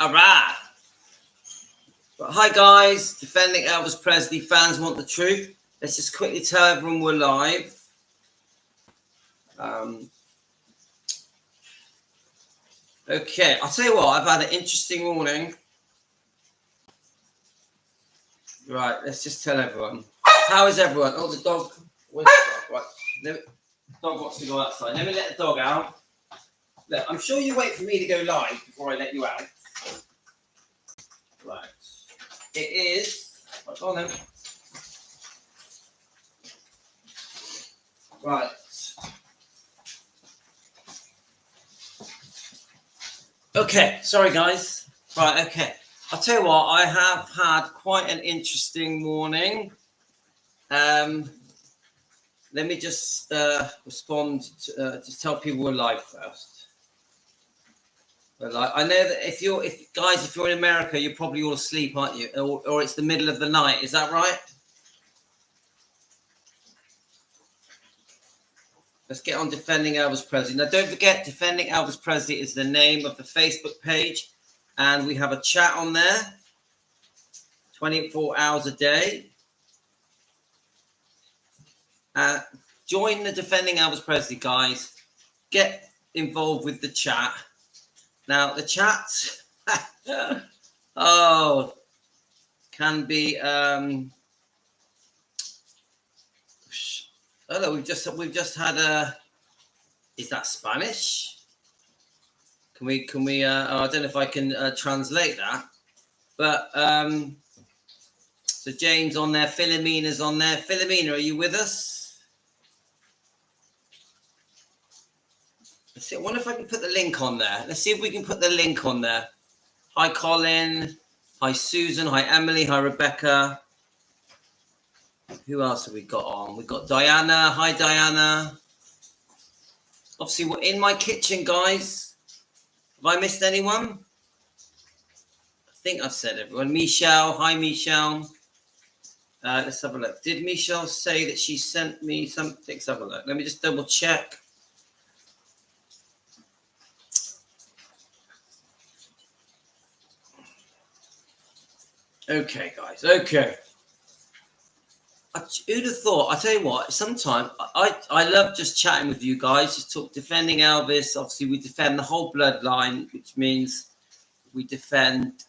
Alright. Hi guys, Defending Elvis Presley fans want the truth. Let's just quickly tell everyone we're live. Okay, I'll tell you what, I've had an interesting morning. Right, let's just tell everyone. How is everyone? Oh, the dog. Where's the dog? Right. The dog wants to go outside. Let me let the dog out. Look, I'm sure you wait for me to go live before I let you out. Right. It is. What's on then? Right. Okay, sorry guys. Right, okay. I'll tell you what, I have had quite an interesting morning. Let me just respond to just tell people we're live first. We're live. I know that if you're in America, you're probably all asleep, aren't you? Or it's the middle of the night, is that right? Let's get on Defending Elvis Presley. Now, don't forget, Defending Elvis Presley is the name of the Facebook page. And we have a chat on there 24 hours a day. Join the Defending Elvis Presley, guys. Get involved with the chat. Now, the chat, can be... Oh, we've just had a... Is that Spanish? Can we? I don't know if I can translate that. But so James on there, Philomena's on there. Philomena, are you with us? Let's see. I wonder if I can put the link on there. Let's see if we can put the link on there. Hi, Colin. Hi, Susan. Hi, Emily. Hi, Rebecca. Who else have we got on? We've got Diana. Hi, Diana. Obviously, we're in my kitchen, guys. Have I missed anyone? I think I've said everyone. Michelle. Hi, Michelle. Let's have a look. Did Michelle say that she sent me something? Let's have a look. Let me just double check. Okay, guys. Okay. Who'd have thought? I tell you what, sometimes I love just chatting with you guys, just talk Defending Elvis. Obviously, we defend the whole bloodline, which means we defend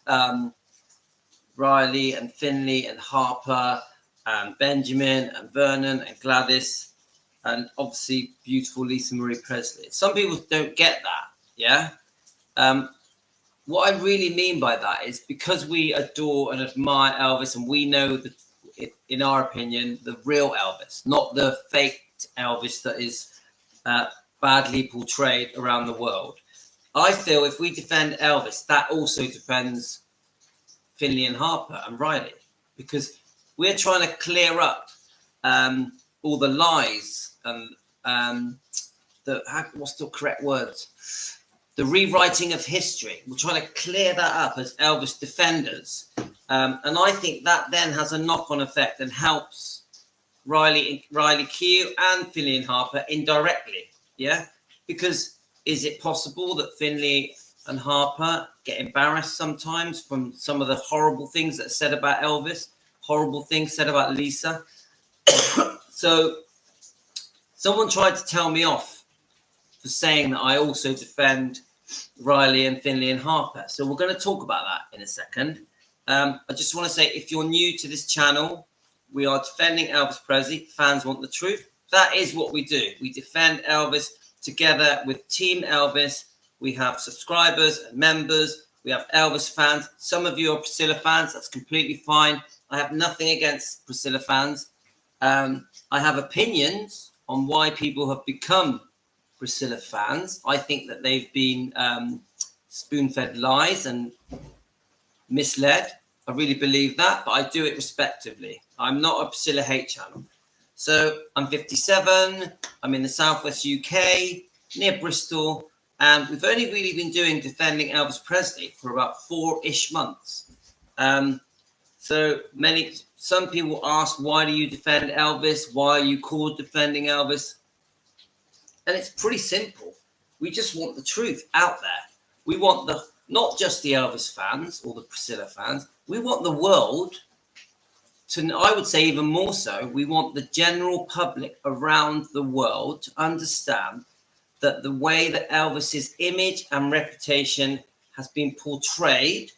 Riley and Finley and Harper and Benjamin and Vernon and Gladys and obviously beautiful Lisa Marie Presley. Some people don't get that, yeah? What I really mean by that is because we adore and admire Elvis and we know that, in our opinion, the real Elvis, not the faked Elvis that is badly portrayed around the world. I feel if we defend Elvis, that also defends Finley and Harper and Riley, because we're trying to clear up all the lies and what's the correct words? The rewriting of history. We're trying to clear that up as Elvis defenders. And I think that then has a knock-on effect and helps Riley Keough and Finley and Harper indirectly. Yeah? Because is it possible that Finley and Harper get embarrassed sometimes from some of the horrible things that are said about Elvis, horrible things said about Lisa? So someone tried to tell me off for saying that I also defend Riley and Finley and Harper. So we're going to talk about that in a second. I just want to say, if you're new to this channel, we are defending Elvis Presley. Fans want the truth. That is what we do. We defend Elvis together with Team Elvis. We have subscribers and members. We have Elvis fans. Some of you are Priscilla fans. That's completely fine. I have nothing against Priscilla fans. I have opinions on why people have become Priscilla fans. I think that they've been spoon-fed lies and misled. I really believe that, but I do it respectively. I'm not a Priscilla hate channel. So I'm 57. I'm in the southwest UK, near Bristol, and we've only really been doing Defending Elvis Presley for about 4-ish months. Some people ask, why do you defend Elvis? Why are you called Defending Elvis? And it's pretty simple. We just want the truth out there. We want not just the Elvis fans or the Priscilla fans. We want the world to, I would say even more so, we want the general public around the world to understand that the way that Elvis's image and reputation has been portrayed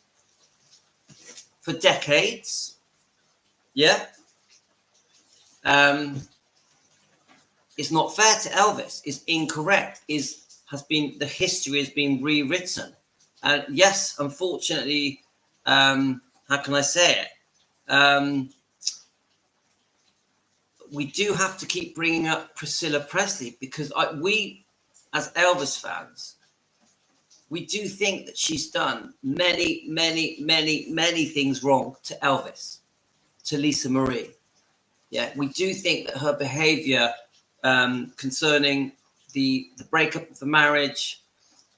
for decades, yeah, is not fair to Elvis, is incorrect, the history has been rewritten. And yes, unfortunately, how can I say it? We do have to keep bringing up Priscilla Presley because we, as Elvis fans, we do think that she's done many, many, many, many things wrong to Elvis, to Lisa Marie. Yeah, we do think that her behavior concerning the breakup of the marriage,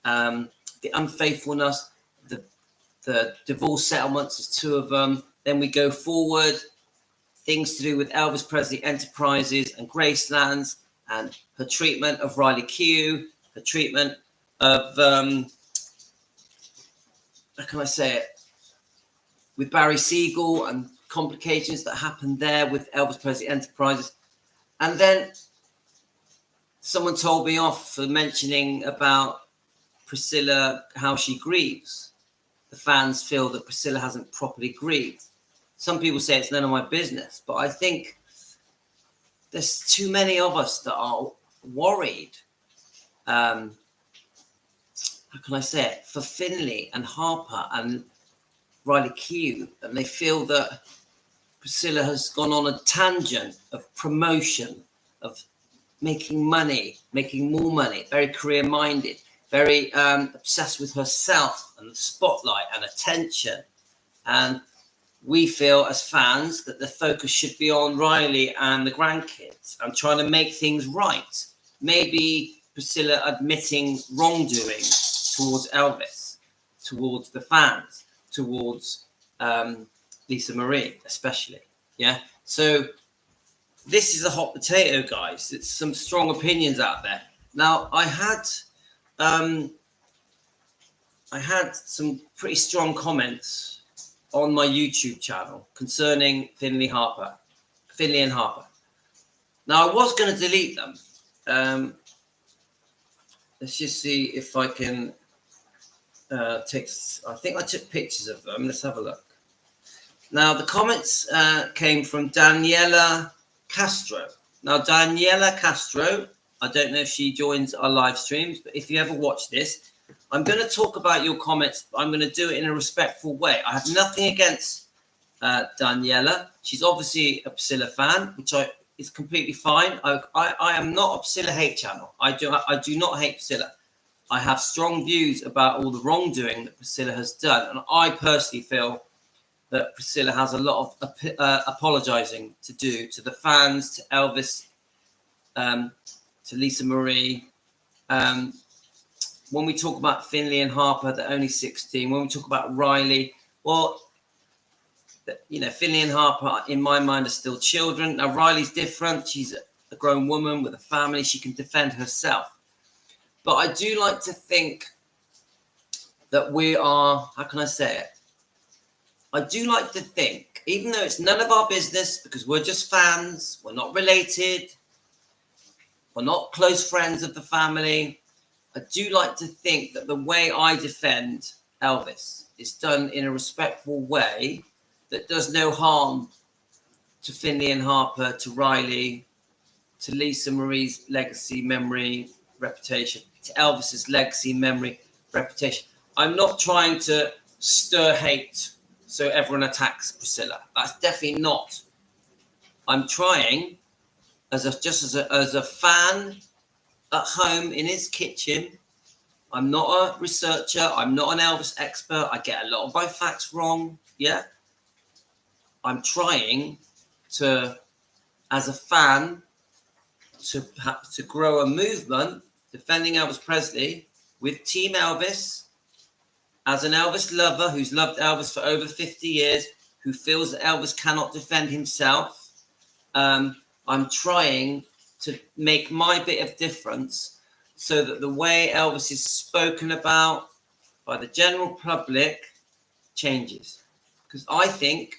the unfaithfulness, the divorce settlements, there's 2 of them. Then we go forward, things to do with Elvis Presley Enterprises and Gracelands, and her treatment of Riley Keough, her treatment of, how can I say it, with Barry Siegel and complications that happened there with Elvis Presley Enterprises. And then someone told me off for mentioning about Priscilla, how she grieves. The fans feel that Priscilla hasn't properly grieved. Some people say it's none of my business, but I think there's too many of us that are worried. How can I say it? For Finley and Harper and Riley Keough, and they feel that Priscilla has gone on a tangent of promotion, of making money, making more money, very career-minded, very obsessed with herself and the spotlight and attention. And we feel as fans that the focus should be on Riley and the grandkids and trying to make things right. Maybe Priscilla admitting wrongdoing towards Elvis, towards the fans, towards Lisa Marie, especially. Yeah. So this is a hot potato, guys. It's some strong opinions out there. Now, I had some pretty strong comments on my YouTube channel concerning Finley and Harper. Now, I was going to delete them. Let's just see if I can I think I took pictures of them. Let's have a look. Now, the comments came from Daniela Castro. Now, Daniela Castro, I don't know if she joins our live streams, but if you ever watch this, I'm going to talk about your comments. I'm going to do it in a respectful way. I have nothing against Daniela. She's obviously a Priscilla fan, which is completely fine. I am not a Priscilla hate channel. I do not hate Priscilla. I have strong views about all the wrongdoing that Priscilla has done, and I personally feel that Priscilla has a lot of apologizing to do to the fans, to Elvis, to Lisa Marie. When we talk about Finley and Harper, they're only 16. When we talk about Riley, well, Finley and Harper, in my mind, are still children. Now, Riley's different. She's a grown woman with a family. She can defend herself. But I do like to think that we are, how can I say it? I do like to think, even though it's none of our business, because we're just fans, we're not related, we're not close friends of the family, I do like to think that the way I defend Elvis is done in a respectful way that does no harm to Finley and Harper, to Riley, to Lisa Marie's legacy, memory, reputation, to Elvis's legacy, memory, reputation. I'm not trying to stir hate so everyone attacks Priscilla. That's definitely not. I'm trying, as a fan at home in his kitchen. I'm not a researcher. I'm not an Elvis expert. I get a lot of my facts wrong. Yeah. I'm trying to, as a fan, to grow a movement defending Elvis Presley with Team Elvis, as an Elvis lover who's loved Elvis for over 50 years, who feels that Elvis cannot defend himself. I'm trying to make my bit of difference so that the way Elvis is spoken about, by the general public changes. Because I think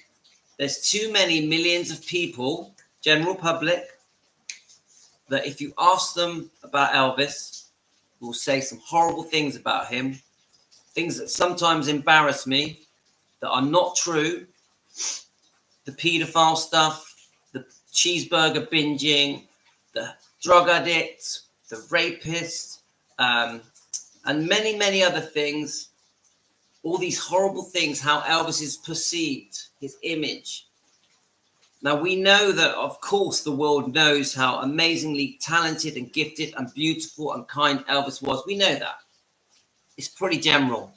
there's too many millions of people, general public, that if you ask them about Elvis, will say some horrible things about him, things that sometimes embarrass me, that are not true. The paedophile stuff, the cheeseburger binging, the drug addict, the rapist, and many, many other things. All these horrible things, how Elvis is perceived, his image. Now, we know that, of course, the world knows how amazingly talented and gifted and beautiful and kind Elvis was. We know that. It's pretty general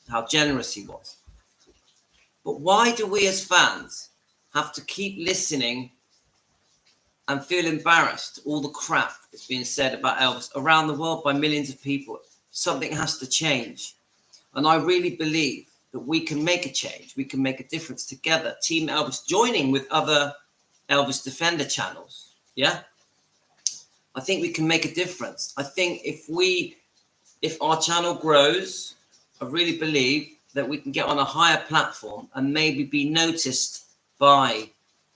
how generous he was. But why do we as fans have to keep listening and feel embarrassed all the crap that's being said about Elvis around the world by millions of people? Something has to change. And I really believe that we can make a change. We can make a difference together. Team Elvis joining with other Elvis Defender channels. Yeah. I think we can make a difference. I think if our channel grows, I really believe that we can get on a higher platform and maybe be noticed by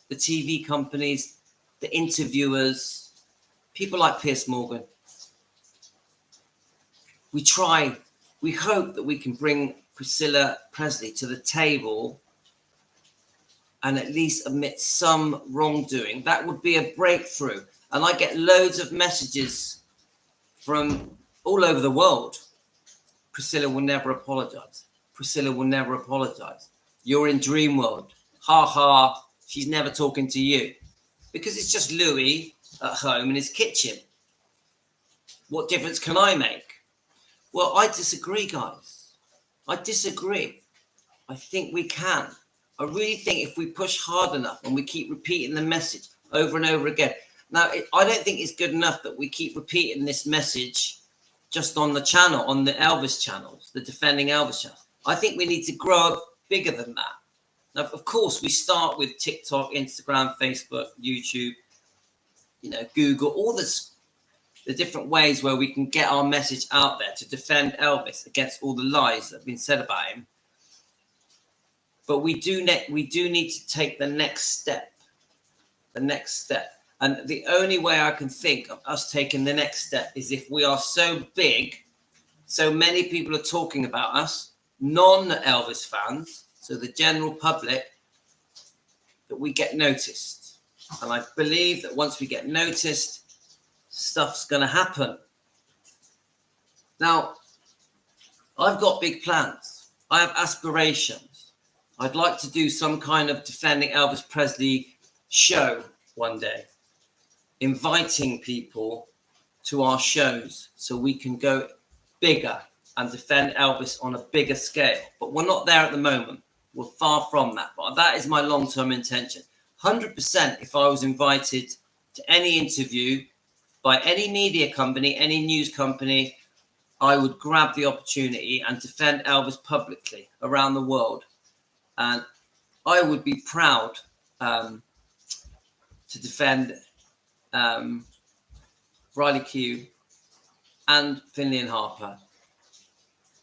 the TV companies, the interviewers, people like Piers Morgan. We hope that we can bring Priscilla Presley to the table and at least admit some wrongdoing. That would be a breakthrough. And I get loads of messages from all over the world. Priscilla will never apologize. Priscilla will never apologize. You're in dream world. Ha ha. She's never talking to you. Because it's just Louis at home in his kitchen. What difference can I make? Well, I disagree, guys. I disagree. I think we can. I really think if we push hard enough and we keep repeating the message over and over again. Now, I don't think it's good enough that we keep repeating this message just on the channel, on the Elvis channels, the Defending Elvis channel. I think we need to grow up bigger than that. Now, of course, we start with TikTok, Instagram, Facebook, YouTube, Google, all this, the different ways where we can get our message out there to defend Elvis against all the lies that have been said about him. But we do need to take the next step. The next step. And the only way I can think of us taking the next step is if we are so big, so many people are talking about us, non-Elvis fans, so the general public, that we get noticed. And I believe that once we get noticed, stuff's going to happen. Now, I've got big plans. I have aspirations. I'd like to do some kind of Defending Elvis Presley show one day, inviting people to our shows so we can go bigger and defend Elvis on a bigger scale. But we're not there at the moment. We're far from that. But that is my long-term intention. 100% if I was invited to any interview by any media company, any news company, I would grab the opportunity and defend Elvis publicly around the world. And I would be proud to defend Riley Keough and Finley and Harper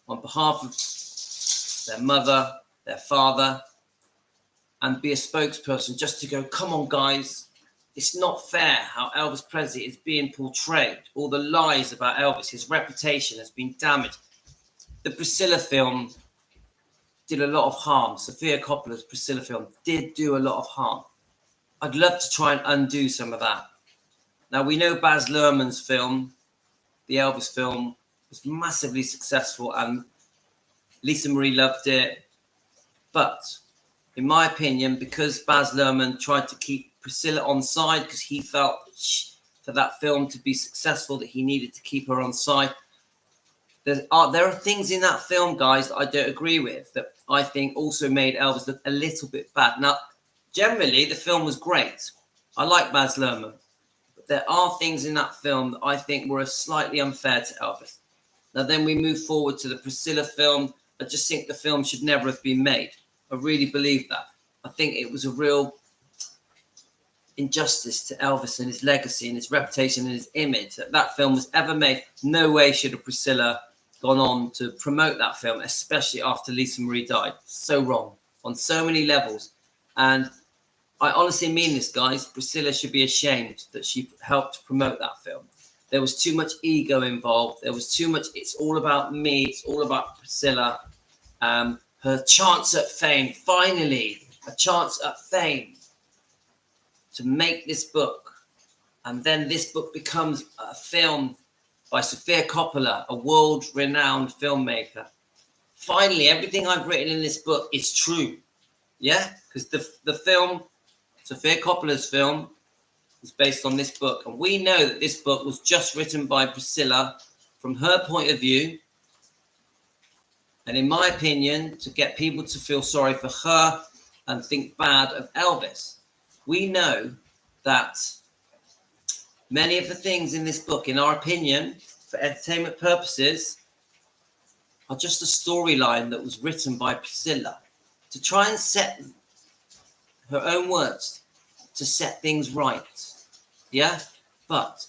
on behalf of their mother, their father, and be a spokesperson just to go, come on, guys. It's not fair how Elvis Presley is being portrayed. All the lies about Elvis, his reputation has been damaged. The Priscilla film did a lot of harm. Sofia Coppola's Priscilla film did do a lot of harm. I'd love to try and undo some of that. Now, we know Baz Luhrmann's film, the Elvis film, was massively successful and Lisa Marie loved it. But in my opinion, because Baz Luhrmann tried to keep Priscilla on side because he felt for that film to be successful that he needed to keep her on side. There are things in that film, guys, that I don't agree with, that I think also made Elvis look a little bit bad. Now, generally, the film was great. I like Baz Luhrmann. But there are things in that film that I think were slightly unfair to Elvis. Now, then we move forward to the Priscilla film. I just think the film should never have been made. I really believe that. I think it was a real injustice to Elvis and his legacy and his reputation and his image that film was ever made. No way should a Priscilla gone on to promote that film, especially after Lisa Marie died. So wrong on so many levels. And I honestly mean this, guys. Priscilla should be ashamed that she helped promote that film. There was too much ego involved. There was too much, it's all about me. It's all about Priscilla. Her chance at fame, finally, a chance at fame to make this book. And then this book becomes a film by Sofia Coppola, a world-renowned filmmaker. Finally, everything I've written in this book is true. Yeah? Because the film, Sofia Coppola's film, is based on this book. And we know that this book was just written by Priscilla from her point of view. And in my opinion, to get people to feel sorry for her and think bad of Elvis. We know that many of the things in this book, in our opinion, for entertainment purposes, are just a storyline that was written by Priscilla to try and set her own words, to set things right. Yeah? But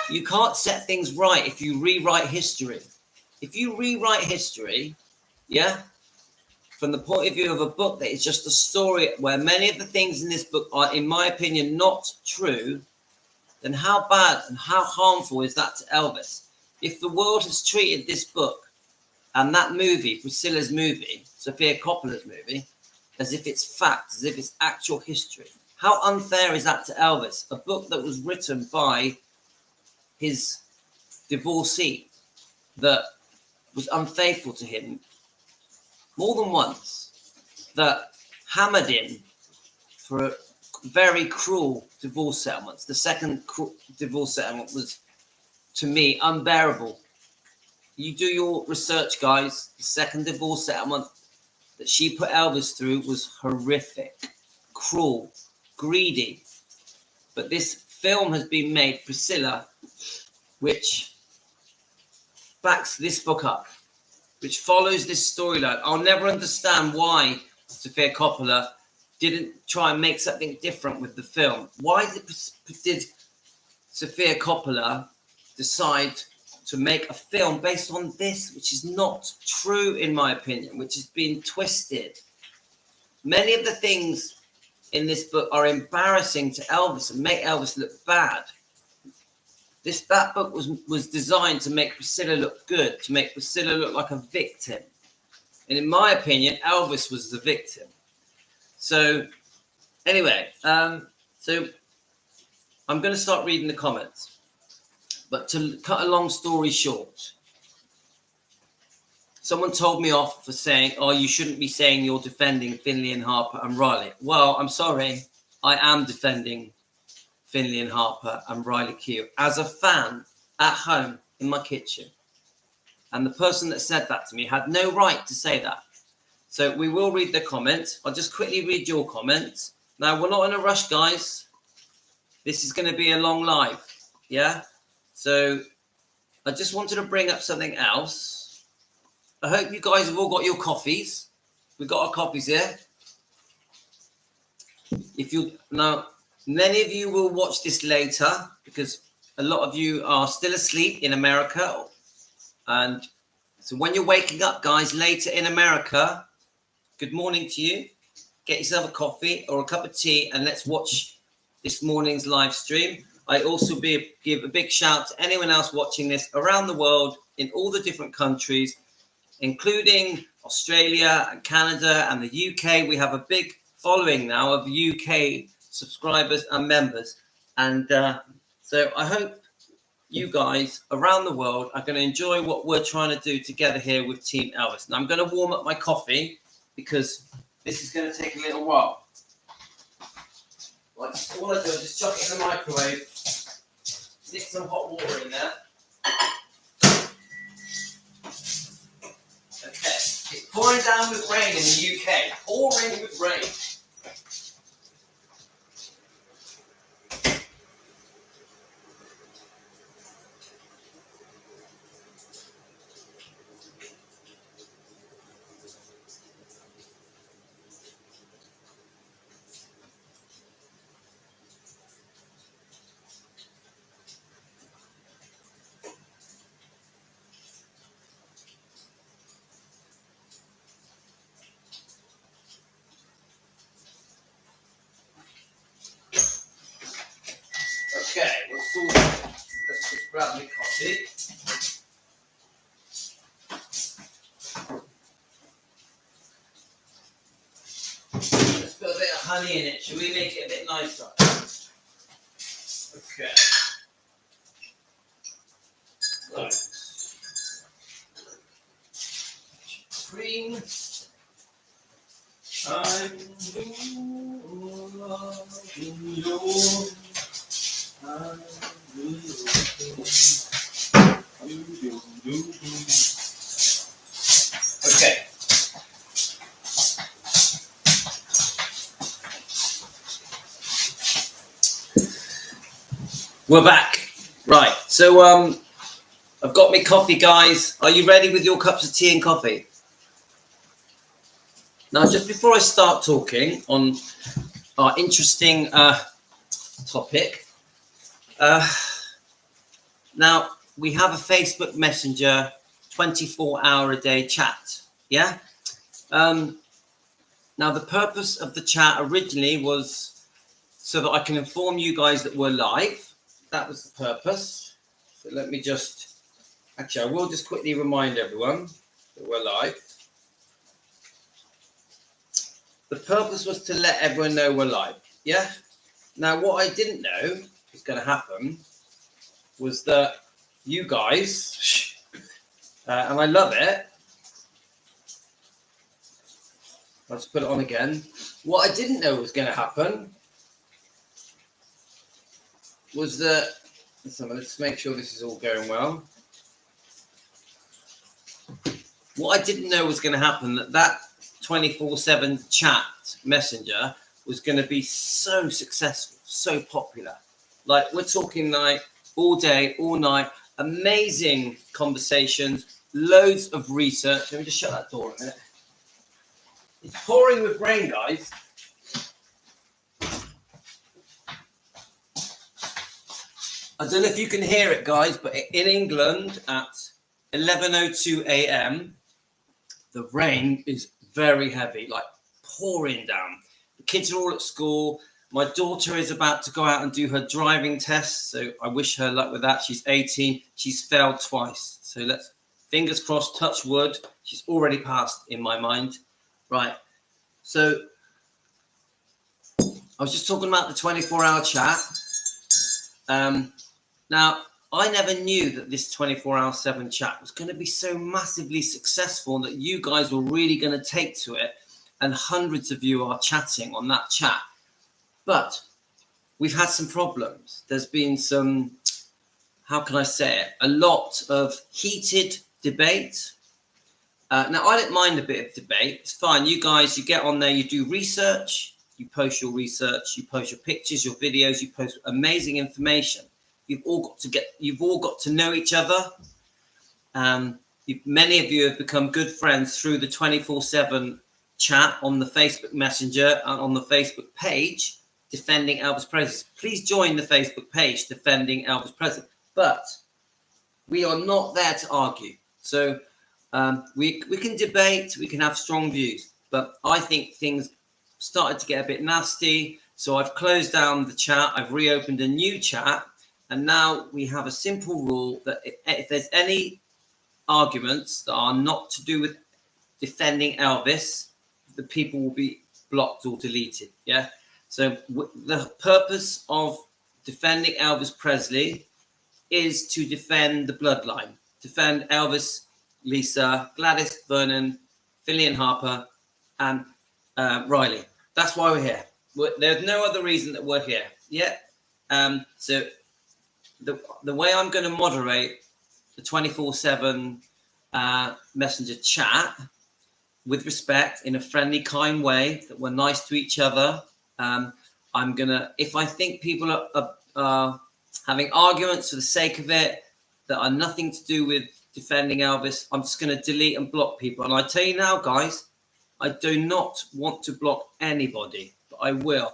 you can't set things right if you rewrite history. If you rewrite history, yeah, from the point of view of a book that is just a story where many of the things in this book are, in my opinion, not true, then how bad and how harmful is that to Elvis? If the world has treated this book and that movie, Priscilla's movie, Sofia Coppola's movie, as if it's fact, as if it's actual history, how unfair is that to Elvis? A book that was written by his divorcee that was unfaithful to him more than once, that hammered him for very cruel divorce settlements. The second divorce settlement was, to me, unbearable. You do your research, guys. The second divorce settlement that she put Elvis through was horrific, cruel, greedy. But this film has been made, Priscilla, which backs this book up, which follows this storyline. I'll never understand why Sofia Coppola didn't try and make something different with the film. Why did Sofia Coppola decide to make a film based on this, which is not true, in my opinion, which has been twisted? Many of the things in this book are embarrassing to Elvis and make Elvis look bad. That book was designed to make Priscilla look good, to make Priscilla look like a victim. And in my opinion, Elvis was the victim. So anyway, so I'm going to start reading the comments. But to cut a long story short, someone told me off for saying, oh, you shouldn't be saying you're defending Finley and Harper and Riley. Well, I'm sorry. I am defending Finley and Harper and Riley Keough as a fan at home in my kitchen. And the person that said that to me had no right to say that. So we will read the comments. I'll just quickly read your comments. Now, we're not in a rush, guys. This is going to be a long live. Yeah? So I just wanted to bring up something else. I hope you guys have all got your coffees. We've got our coffees here. Now, many of you will watch this later because a lot of you are still asleep in America. And so when you're waking up, guys, later in America, good morning to you. Get yourself a coffee or a cup of tea and let's watch this morning's live stream. I also give a big shout to anyone else watching this around the world in all the different countries, including Australia and Canada and the UK. We have a big following now of UK subscribers and members. And so I hope you guys around the world are going to enjoy what we're trying to do together here with Team Elvis. And I'm going to warm up my coffee because this is going to take a little while. All I do is just chuck it in the microwave, stick some hot water in there. Okay, it's pouring down with rain in the UK. Pouring with rain. honey in it. Should we make it a bit nicer? Okay. Right. Cream. I'm okay. We're back. Right. So I've got me coffee, guys. Are you ready with your cups of tea and coffee? Now, just before I start talking on our interesting topic, now we have a Facebook Messenger 24-hour-a-day chat. Yeah. Now, the purpose of the chat originally was so that I can inform you guys that we're live. That was the purpose. So let me just, actually, I will just quickly remind everyone that we're live. The purpose was to let everyone know we're live. Yeah. Now, what I didn't know was going to happen was that you guys, and I love it. I'll just put it on again. What I didn't know was going to happen was that, so let's make sure this is all going well. What I didn't know was going to happen, that 24/7 chat messenger was going to be so successful, so popular. Like, we're talking like all day, all night, amazing conversations, loads of research. Let me just shut that door a minute. It's pouring with rain, guys. I don't know if you can hear it, guys, but in England at 11:02 a.m., the rain is very heavy, like pouring down. The kids are all at school. My daughter is about to go out and do her driving test, so I wish her luck with that. She's 18. She's failed twice. So let's, fingers crossed, touch wood. She's already passed in my mind. Right. So I was just talking about the 24-hour chat. Now, I never knew that this 24/7 chat was going to be so massively successful that you guys were really going to take to it, and hundreds of you are chatting on that chat. But we've had some problems. There's been some, how can I say it, a lot of heated debate. Now, I don't mind a bit of debate. It's fine. You guys, you get on there, you do research, you post your research, you post your pictures, your videos, you post amazing information. You've all got to know each other. Many of you have become good friends through the 24/7 chat on the Facebook Messenger and on the Facebook page, Defending Elvis Presley. Please join the Facebook page, Defending Elvis Presley. But we are not there to argue. So we can debate, we can have strong views. But I think things started to get a bit nasty. So I've closed down the chat. I've reopened a new chat. And now we have a simple rule that if there's any arguments that are not to do with defending Elvis, the people will be blocked or deleted. Yeah. So the purpose of defending Elvis Presley is to defend the bloodline, defend Elvis, Lisa, Gladys, Vernon, Finley and Harper, and Riley. That's why we're here. There's no other reason that we're here. Yeah. So the way I'm going to moderate the 24/7 messenger chat, with respect, in a friendly, kind way, that we're nice to each other. I'm gonna, if I think people are having arguments for the sake of it that are nothing to do with defending Elvis, I'm just going to delete and block people. And I tell you now, guys, I do not want to block anybody, but I will.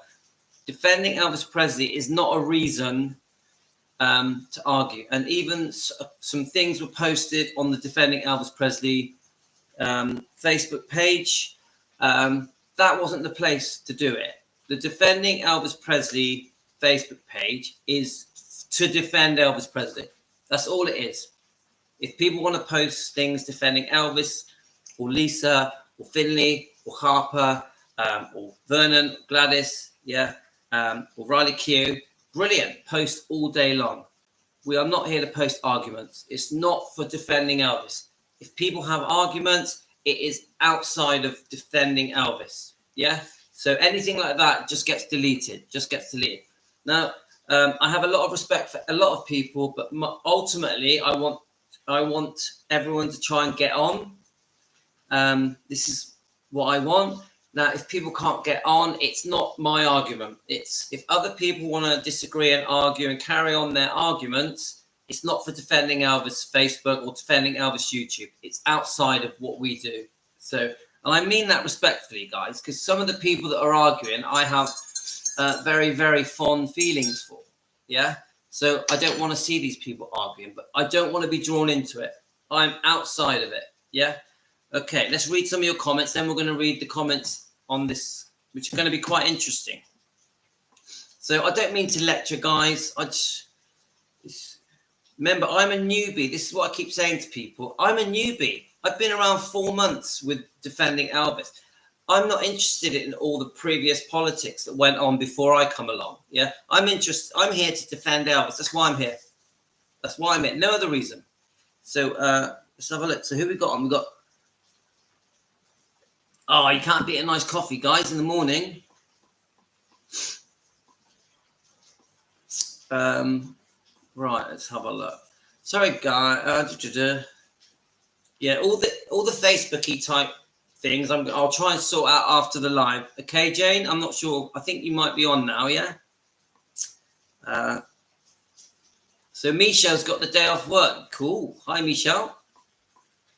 Defending Elvis Presley is not a reason to argue. And even some things were posted on the Defending Elvis Presley Facebook page. That wasn't the place to do it. The Defending Elvis Presley Facebook page is to defend Elvis Presley. That's all it is. If people want to post things defending Elvis or Lisa or Finley or Harper, or Vernon, Gladys, yeah, or Riley Keough. Brilliant. Post all day long. We are not here to post arguments. It's not for defending Elvis. If people have arguments, it is outside of defending Elvis. Yeah. So anything like that just gets deleted. Now, I have a lot of respect for a lot of people, but ultimately, I want everyone to try and get on. This is what I want. Now, if people can't get on, it's not my argument. It's if other people want to disagree and argue and carry on their arguments, it's not for defending Elvis Facebook or defending Elvis YouTube. It's outside of what we do. So, and I mean that respectfully, guys, because some of the people that are arguing, I have very, very fond feelings for. Yeah. So I don't want to see these people arguing, but I don't want to be drawn into it. I'm outside of it. Yeah. Okay, let's read some of your comments. Then we're going to read the comments on this, which are going to be quite interesting. So I don't mean to lecture, guys. Remember, I'm a newbie. This is what I keep saying to people. I'm a newbie. I've been around 4 months with defending Elvis. I'm not interested in all the previous politics that went on before I come along. Yeah, I'm here to defend Elvis. That's why I'm here. No other reason. So let's have a look. So who we got on? We got. Oh, you can't beat a nice coffee, guys, in the morning. Right, let's have a look. Sorry, guys. Yeah, all the Facebooky type things. I'll try and sort out after the live. Okay, Jane. I'm not sure. I think you might be on now. Yeah. So Michelle's got the day off work. Cool. Hi, Michelle.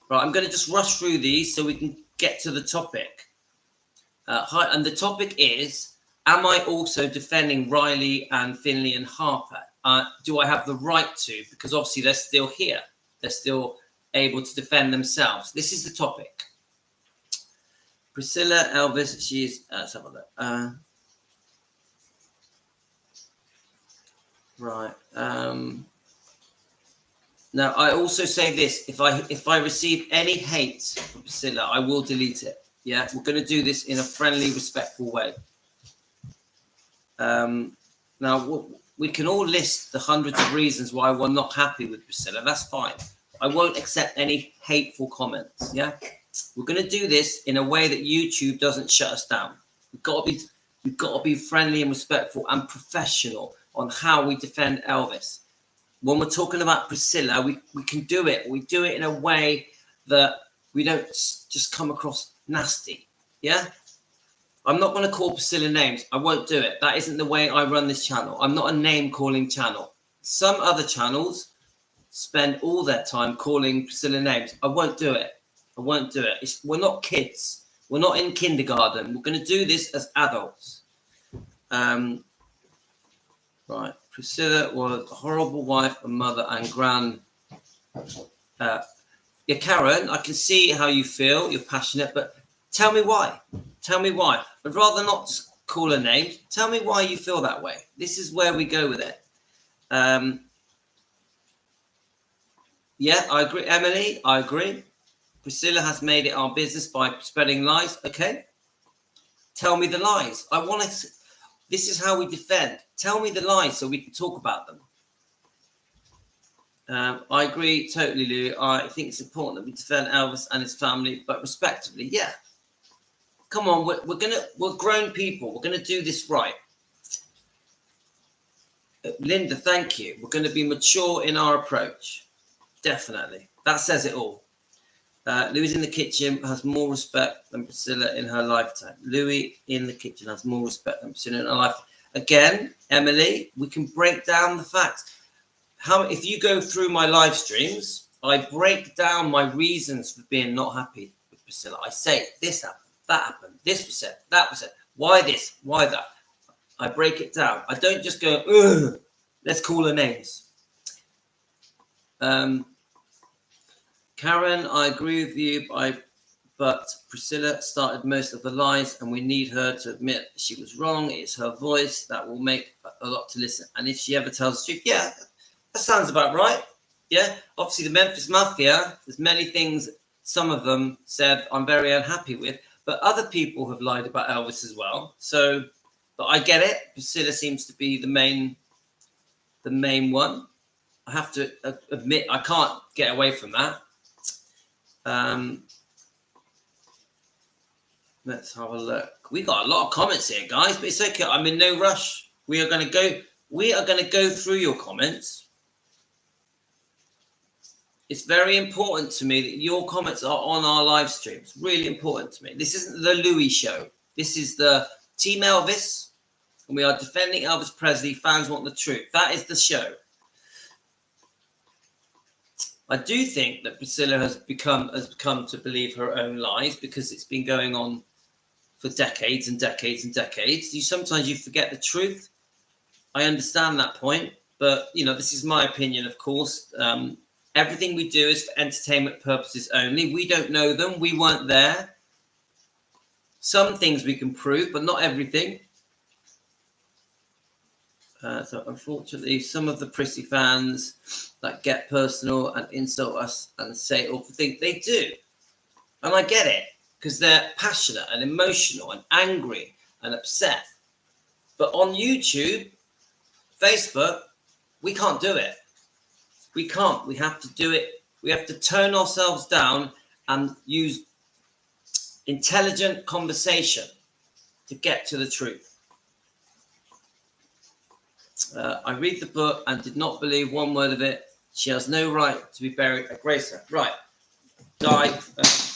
Right, I'm going to just rush through these so we can get to the topic. Hi, and the topic is: am I also defending Riley and Finley and Harper? Do I have the right to? Because obviously they're still here. They're still able to defend themselves. This is the topic. Priscilla, Elvis, she's let's have a look. Right. Now I also say this: if I receive any hate from Priscilla, I will delete it. Yeah, we're going to do this in a friendly, respectful way. Now we can all list the hundreds of reasons why we're not happy with Priscilla. That's fine. I won't accept any hateful comments. Yeah. We're going to do this in a way that YouTube doesn't shut us down. We've got to be friendly and respectful and professional on how we defend Elvis. When we're talking about Priscilla, we can do it. We do it in a way that we don't just come across nasty. Yeah? I'm not going to call Priscilla names. I won't do it. That isn't the way I run this channel. I'm not a name-calling channel. Some other channels spend all their time calling Priscilla names. I won't do it. We're not kids. We're not in kindergarten. We're going to do this as adults. Right. Priscilla was a horrible wife and mother and grand. Yeah, Karen, I can see how you feel. You're passionate, but tell me why. I'd rather not just call her name. Tell me why you feel that way. This is where we go with it. Yeah, I agree. Emily, I agree. Priscilla has made it our business by spreading lies. Okay. Tell me the lies. This is how we defend. Tell me the lies so we can talk about them. I agree totally, Lou. I think it's important that we defend Elvis and his family, but respectively. Yeah. Come on, we're grown people. We're gonna do this right. Linda, thank you. We're going to be mature in our approach. Definitely. That says it all. Louis in the kitchen has more respect than Priscilla in her lifetime. Louis in the kitchen has more respect than Priscilla in her lifetime. Again, Emily, we can break down the facts. If you go through my live streams, I break down my reasons for being not happy with Priscilla. I say this happened, that happened, this was said, that was said. Why this? Why that? I break it down. I don't just go, ugh, let's call her names. Karen, I agree with you, but Priscilla started most of the lies, and we need her to admit she was wrong. It's her voice that will make a lot to listen. And if she ever tells the truth, yeah, that sounds about right. Yeah, obviously the Memphis Mafia, there's many things, some of them said I'm very unhappy with, but other people have lied about Elvis as well. So, but I get it. Priscilla seems to be the main one. I have to admit, I can't get away from that. Let's have a look. We got a lot of comments here, guys, but it's okay. I'm in no rush. We are going to go through your comments. It's very important to me that your comments are on our live streams. Really important to me. This isn't the Louis show. This is the Team Elvis, and we are defending Elvis Presley. Fans want the truth. That is the show. I do think that Priscilla has come to believe her own lies because it's been going on for decades and decades and decades. Sometimes you forget the truth. I understand that point, but this is my opinion, of course. Everything we do is for entertainment purposes only. We don't know them. We weren't there. Some things we can prove, but not everything. So unfortunately, some of the Prissy fans that get personal and insult us and say awful things, they do. And I get it, because they're passionate and emotional and angry and upset. But on YouTube, Facebook, we can't do it. We can't. We have to do it. We have to tone ourselves down and use intelligent conversation to get to the truth. I read the book and did not believe one word of it. She has no right to be buried at Graceland. Right.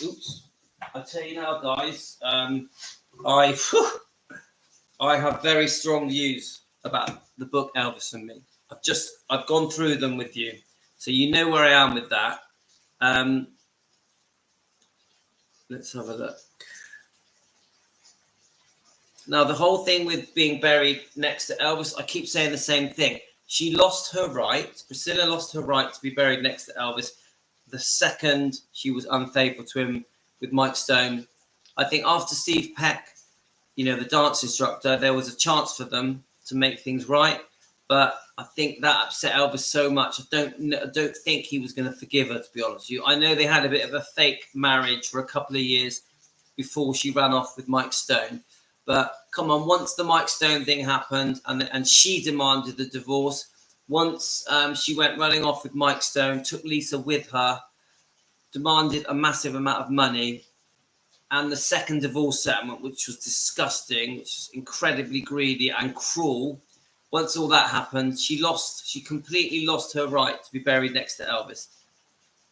Oops. I tell you now, guys, I have very strong views about the book Elvis and Me. I've gone through them with you, so you know where I am with that. Let's have a look. Now, the whole thing with being buried next to Elvis, I keep saying the same thing. She lost her right. Priscilla lost her right to be buried next to Elvis the second she was unfaithful to him with Mike Stone. I think after Steve Peck, the dance instructor, there was a chance for them to make things right. But I think that upset Elvis so much. I don't think he was going to forgive her, to be honest with you. I know they had a bit of a fake marriage for a couple of years before she ran off with Mike Stone. But come on, once the Mike Stone thing happened and she demanded the divorce, once she went running off with Mike Stone, took Lisa with her, demanded a massive amount of money, and the second divorce settlement, which was disgusting, which was incredibly greedy and cruel. Once all that happened, she completely lost her right to be buried next to Elvis.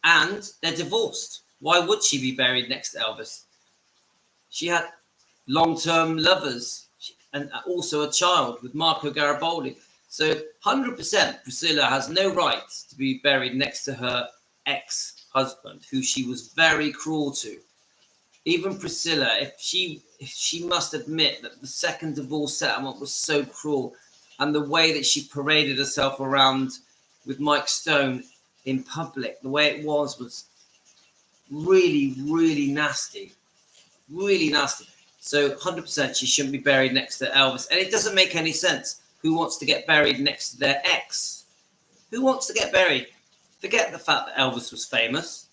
And they're divorced. Why would she be buried next to Elvis? She had long-term lovers and also a child with Marco Garibaldi. So 100% Priscilla has no right to be buried next to her ex-husband, who she was very cruel to. Even Priscilla, if she must admit that the second divorce settlement was so cruel, and the way that she paraded herself around with Mike Stone in public, the way it was really, really nasty. Really nasty. So 100% she shouldn't be buried next to Elvis. And it doesn't make any sense. Who wants to get buried next to their ex? Who wants to get buried? Forget the fact that Elvis was famous.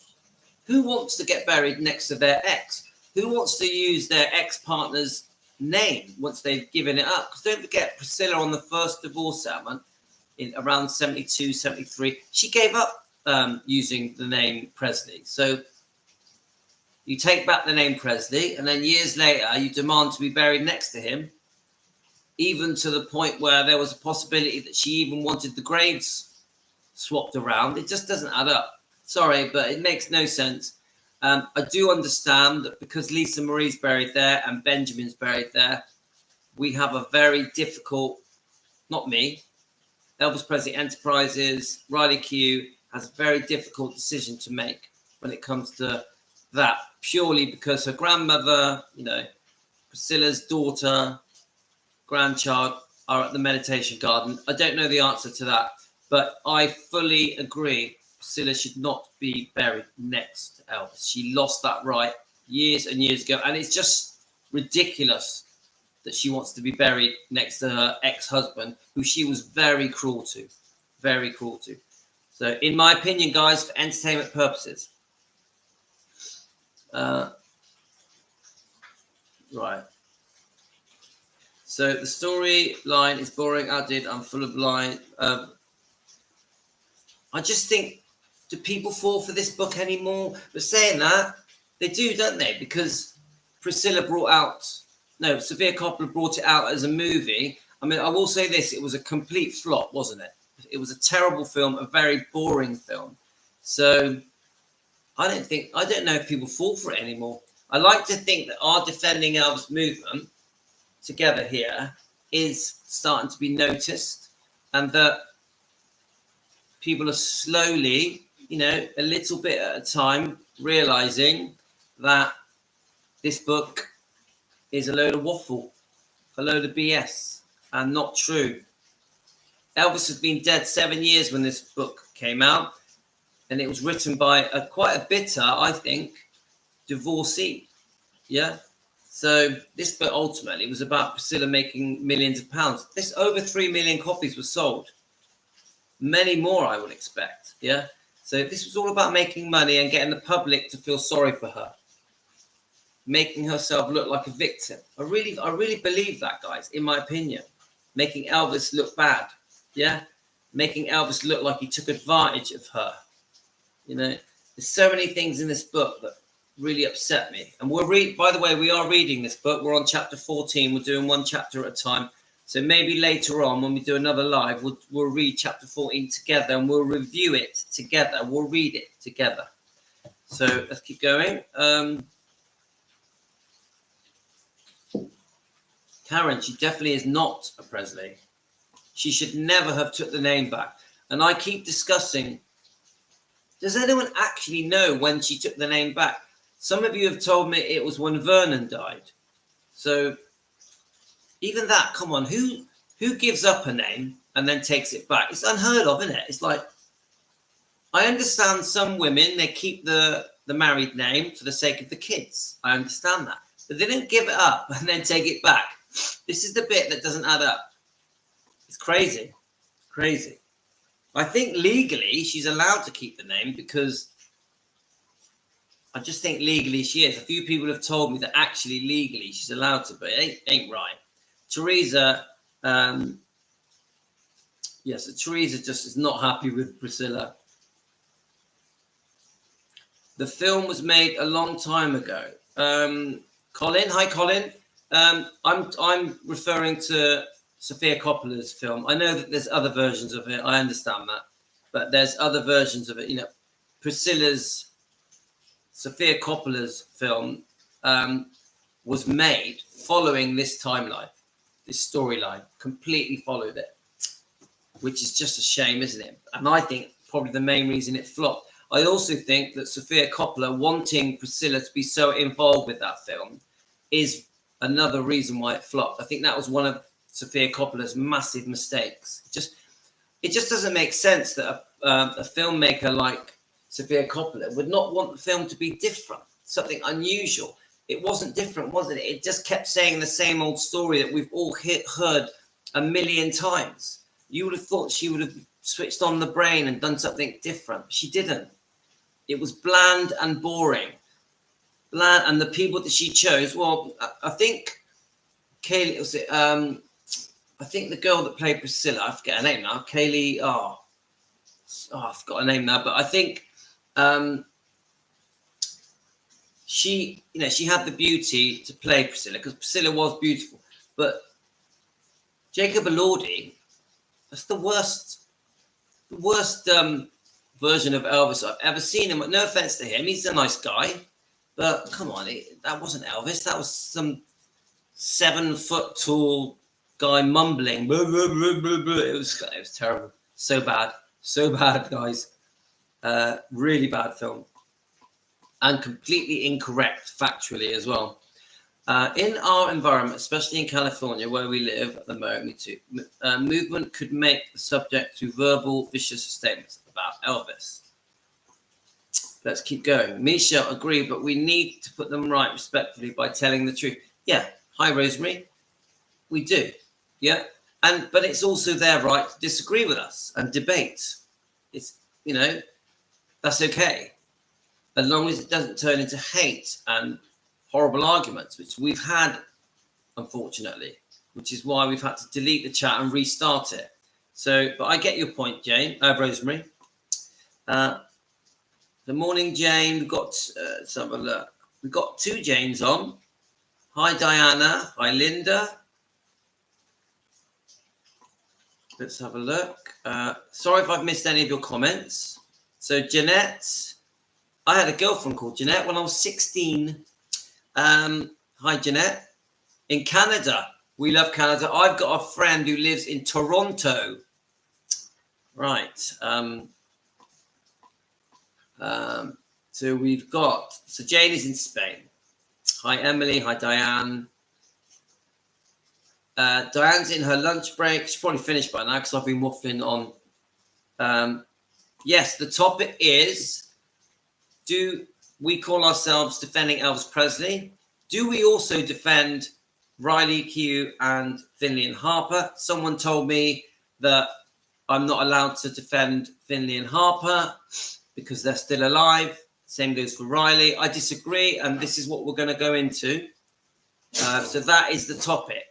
Who wants to get buried next to their ex? Who wants to use their ex-partner's name once they've given it up? Because don't forget, Priscilla on the first divorce settlement in around 72, 73, she gave up using the name Presley. So you take back the name Presley, and then years later, you demand to be buried next to him, even to the point where there was a possibility that she even wanted the graves swapped around. It just doesn't add up. Sorry, but it makes no sense. I do understand that because Lisa Marie's buried there and Benjamin's buried there, we have a very difficult, not me, Elvis Presley Enterprises, Riley Keough has a very difficult decision to make when it comes to that, purely because her grandmother, Priscilla's daughter, grandchild are at the meditation garden. I don't know the answer to that, but I fully agree. Priscilla should not be buried next to Elvis. She lost that right years and years ago, and it's just ridiculous that she wants to be buried next to her ex-husband, who she was very cruel to. Very cruel to. So, in my opinion, guys, for entertainment purposes, So the storyline is boring, outdated, and full of line. I just think, do people fall for this book anymore? But saying that, they do, don't they? Because Sofia Coppola brought it out as a movie. I mean, I will say this, it was a complete flop, wasn't it? It was a terrible film, a very boring film. So I don't know if people fall for it anymore. I like to think that our Defending Elvis movement together here is starting to be noticed, and that people are slowly, a little bit at a time, realizing that this book is a load of waffle, a load of BS, and not true. Elvis has been dead 7 years when this book came out, and it was written by quite a bitter, I think, divorcee. Yeah. So this book ultimately was about Priscilla making millions of pounds. This over 3 million copies were sold. Many more, I would expect. Yeah. So this was all about making money and getting the public to feel sorry for her, making herself look like a victim. I really believe that, guys, in my opinion. Making Elvis look bad. Yeah. Making Elvis look like he took advantage of her. There's so many things in this book that really upset me. And by the way, we are reading this book. We're on chapter 14. We're doing one chapter at a time. So maybe later on, when we do another live, we'll read chapter 14 together, and we'll review it together. We'll read it together. So let's keep going. Karen, she definitely is not a Presley. She should never have took the name back. And I keep discussing, does anyone actually know when she took the name back? Some of you have told me it was when Vernon died. So even that, come on, who gives up a name and then takes it back? It's unheard of, isn't it? It's like, I understand some women, they keep the married name for the sake of the kids. I understand that. But they don't give it up and then take it back. This is the bit that doesn't add up. It's crazy. Crazy. I think legally she's allowed to keep the name, because I just think legally she is. A few people have told me that actually legally she's allowed to, but it ain't right. Teresa, so Teresa just is not happy with Priscilla. The film was made a long time ago. Colin, hi Colin. I'm referring to Sofia Coppola's film. I know that there's other versions of it. I understand that, but there's other versions of it. Sofia Coppola's film was made following this timeline, this storyline, completely followed it, which is just a shame, isn't it? And I think probably the main reason it flopped. I also think that Sofia Coppola wanting Priscilla to be so involved with that film is another reason why it flopped. I think that was one of Sofia Coppola's massive mistakes. It just doesn't make sense that a filmmaker like Sofia Coppola would not want the film to be different, something unusual. It wasn't different, wasn't it? It just kept saying the same old story that we've all heard a million times. You would have thought she would have switched on the brain and done something different. She didn't. It was bland and boring. Bland, and the people that she chose, well, I think Kaylee, was it, I think the girl that played Priscilla, I forget her name now, Kaylee, I forgot her name now, but I think she had the beauty to play Priscilla, because Priscilla was beautiful. But Jacob Elordi, that's the worst version of Elvis I've ever seen him. No offense to him, he's a nice guy, but come on, that wasn't Elvis. That was some 7 foot tall guy mumbling. Blah, blah, blah, blah, blah. It was terrible. So bad, guys. Really bad film, and completely incorrect factually as well. In our environment, especially in California, where we live at the moment, movement could make the subject to verbal, vicious statements about Elvis. Let's keep going. Misha, agree, but we need to put them right respectfully by telling the truth. Yeah. Hi, Rosemary. We do. Yeah. But it's also their right to disagree with us and debate. It's, that's okay, as long as it doesn't turn into hate and horrible arguments, which we've had, unfortunately. which is why we've had to delete the chat and restart it. So, but I get your point, Jane, Rosemary. Good morning, Jane. We've got, let's have a look. We've got 2 Janes on. Hi, Diana. Hi, Linda. Let's have a look. Sorry if I've missed any of your comments. So, Jeanette. I had a girlfriend called Jeanette when I was 16. Hi, Jeanette. In Canada. We love Canada. I've got a friend who lives in Toronto. Right. So we've got, so Jane is in Spain. Hi, Emily. Hi, Diane. Diane's in her lunch break. She's probably finished by now because I've been waffling on. Yes, the topic is, do we call ourselves defending Elvis Presley? Do we also defend Riley, Keough, and Finley and Harper? Someone told me that I'm not allowed to defend Finley and Harper because they're still alive. Same goes for Riley. I disagree, and this is what we're going to go into. So that is the topic.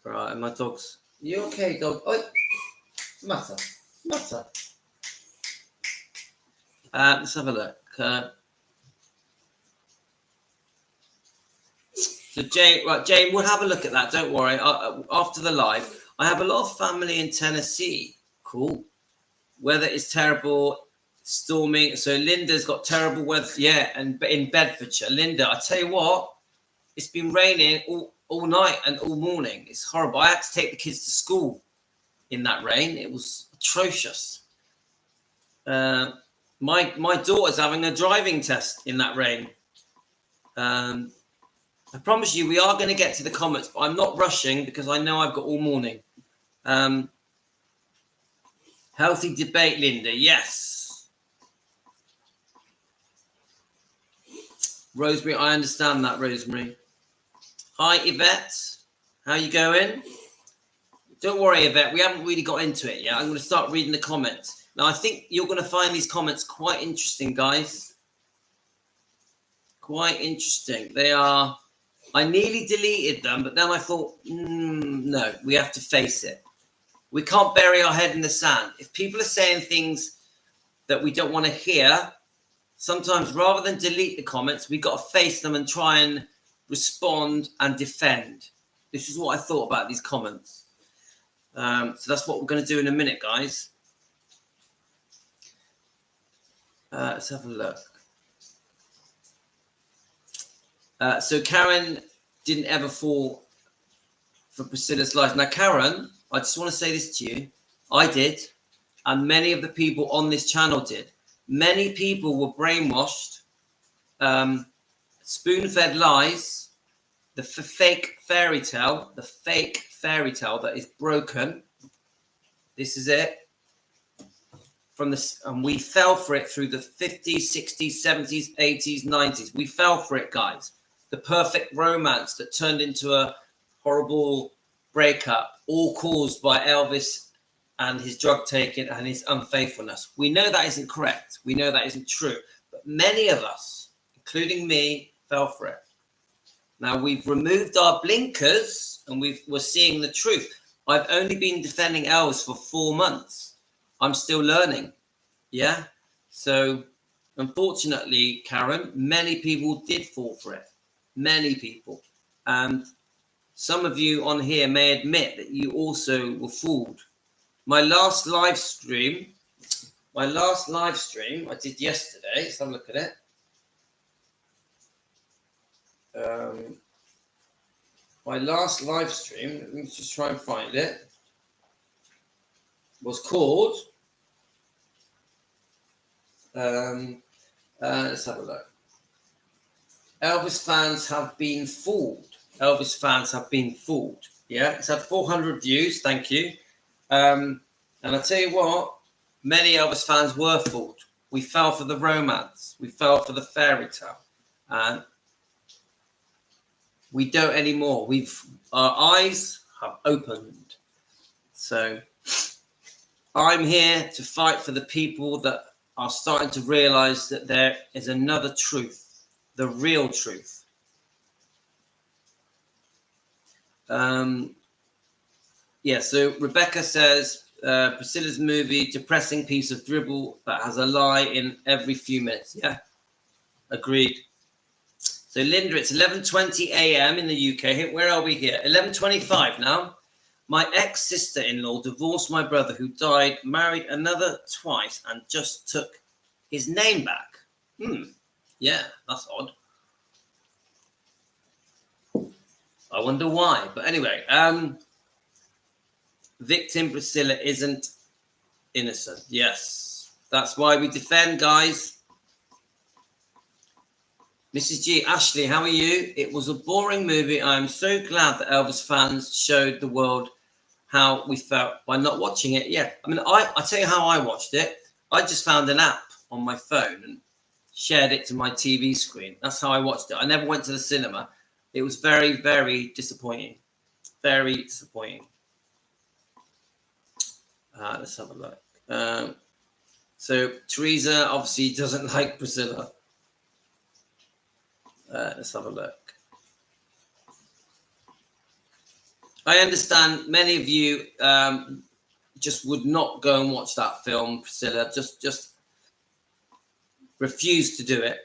Right, and my dog's... You okay, dog? Oh, matter. Let's have a look. So Jane, we'll have a look at that. Don't worry. After the live, I have a lot of family in Tennessee. Cool. Weather is terrible, storming. So Linda's got terrible weather. Yeah, and in Bedfordshire. Linda, I tell you what, it's been raining all night and all morning. It's horrible. I had to take the kids to school in that rain. It was atrocious. My daughter's having a driving test in that rain. I promise you, we are going to get to the comments, but I'm not rushing because I know I've got all morning. Healthy debate, Linda. Yes. Rosemary, I understand that, Rosemary. Hi, Yvette. How you going? Don't worry, Yvette. We haven't really got into it yet. I'm going to start reading the comments. Now, I think you're going to find these comments quite interesting, guys. Quite interesting. They are... I nearly deleted them, but then I thought, no, we have to face it. We can't bury our head in the sand. If people are saying things that we don't want to hear, sometimes rather than delete the comments, we've got to face them and try and respond and defend. This is what I thought about these comments. So that's what we're going to do in a minute, guys. Let's have a look. So Karen didn't ever fall for Priscilla's life. Now, Karen, I just want to say this to you. I did, and many of the people on this channel did. Many people were brainwashed, spoon-fed lies, the fake fairy tale that is broken. This is it. And we fell for it through the 50s, 60s, 70s, 80s, 90s. We fell for it, guys. The perfect romance that turned into a horrible breakup, all caused by Elvis and his drug taking and his unfaithfulness. We know that isn't correct. We know that isn't true. But many of us, including me, fell for it. Now, we've removed our blinkers and we're seeing the truth. I've only been defending Elvis for 4 months. I'm still learning. Yeah. So, unfortunately, Karen, many people did fall for it. Many people. And some of you on here may admit that you also were fooled. My last live stream I did yesterday. Let's have a look at it. My last live stream, let me just try and find it, was called, let's have a look. Elvis fans have been fooled. Elvis fans have been fooled. Yeah, it's had 400 views. Thank you. And I tell you what, many Elvis fans were fooled. We fell for the romance. We fell for the fairy tale. And we don't anymore. Our eyes have opened. So I'm here to fight for the people that are starting to realize that there is another truth. the real truth. Yeah, so Rebecca says, Priscilla's movie, depressing piece of dribble that has a lie in every few minutes. Yeah, agreed. So Linda, it's 11:20 a.m. in the UK. Where are we here? 11:25 now. My ex-sister-in-law divorced my brother who died, married another twice, and just took his name back. Yeah, that's odd. I wonder why. But anyway, victim Priscilla isn't innocent. Yes, that's why we defend, guys. Mrs. G, Ashley, how are you? It was a boring movie. I'm so glad that Elvis fans showed the world how we felt by not watching it. Yeah, I mean, I tell you how I watched it. I just found an app on my phone and shared it to my TV screen. That's how I watched it. I never went to the cinema. It was very, very disappointing. Very disappointing. Let's have a look. So Teresa obviously doesn't like Priscilla. Let's have a look. I understand many of you just would not go and watch that film, Priscilla. Just refuse to do it.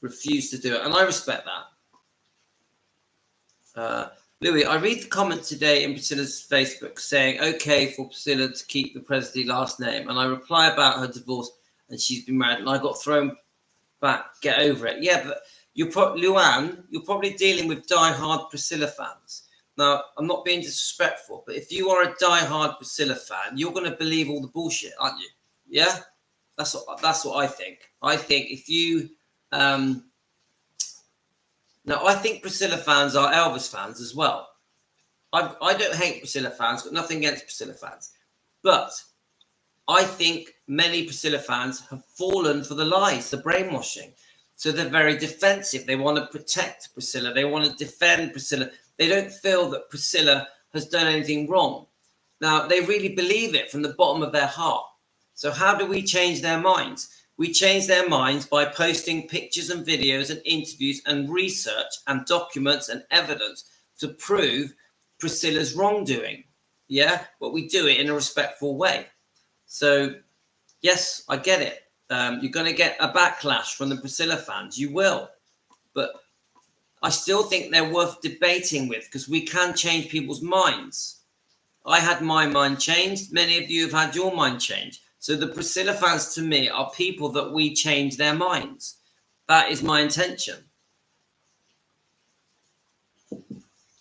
Refuse to do it. And I respect that. Louis, I read the comment today in Priscilla's Facebook saying, okay for Priscilla to keep the Presley last name. And I reply about her divorce and she's been married. And I got thrown back. Get over it. Yeah, but Luann, you're probably dealing with die-hard Priscilla fans. Now, I'm not being disrespectful, but if you are a die-hard Priscilla fan, you're going to believe all the bullshit, aren't you? Yeah? That's what I think. I think if you... Now, I think Priscilla fans are Elvis fans as well. I don't hate Priscilla fans, got nothing against Priscilla fans. But I think many Priscilla fans have fallen for the lies, the brainwashing. So they're very defensive. They want to protect Priscilla. They want to defend Priscilla. They don't feel that Priscilla has done anything wrong. Now, they really believe it from the bottom of their heart. So how do we change their minds? We change their minds by posting pictures and videos and interviews and research and documents and evidence to prove Priscilla's wrongdoing. Yeah, but we do it in a respectful way. So, yes, I get it. You're going to get a backlash from the Priscilla fans. You will. But I still think they're worth debating with because we can change people's minds. I had my mind changed. Many of you have had your mind changed. So the Priscilla fans, to me, are people that we change their minds. That is my intention.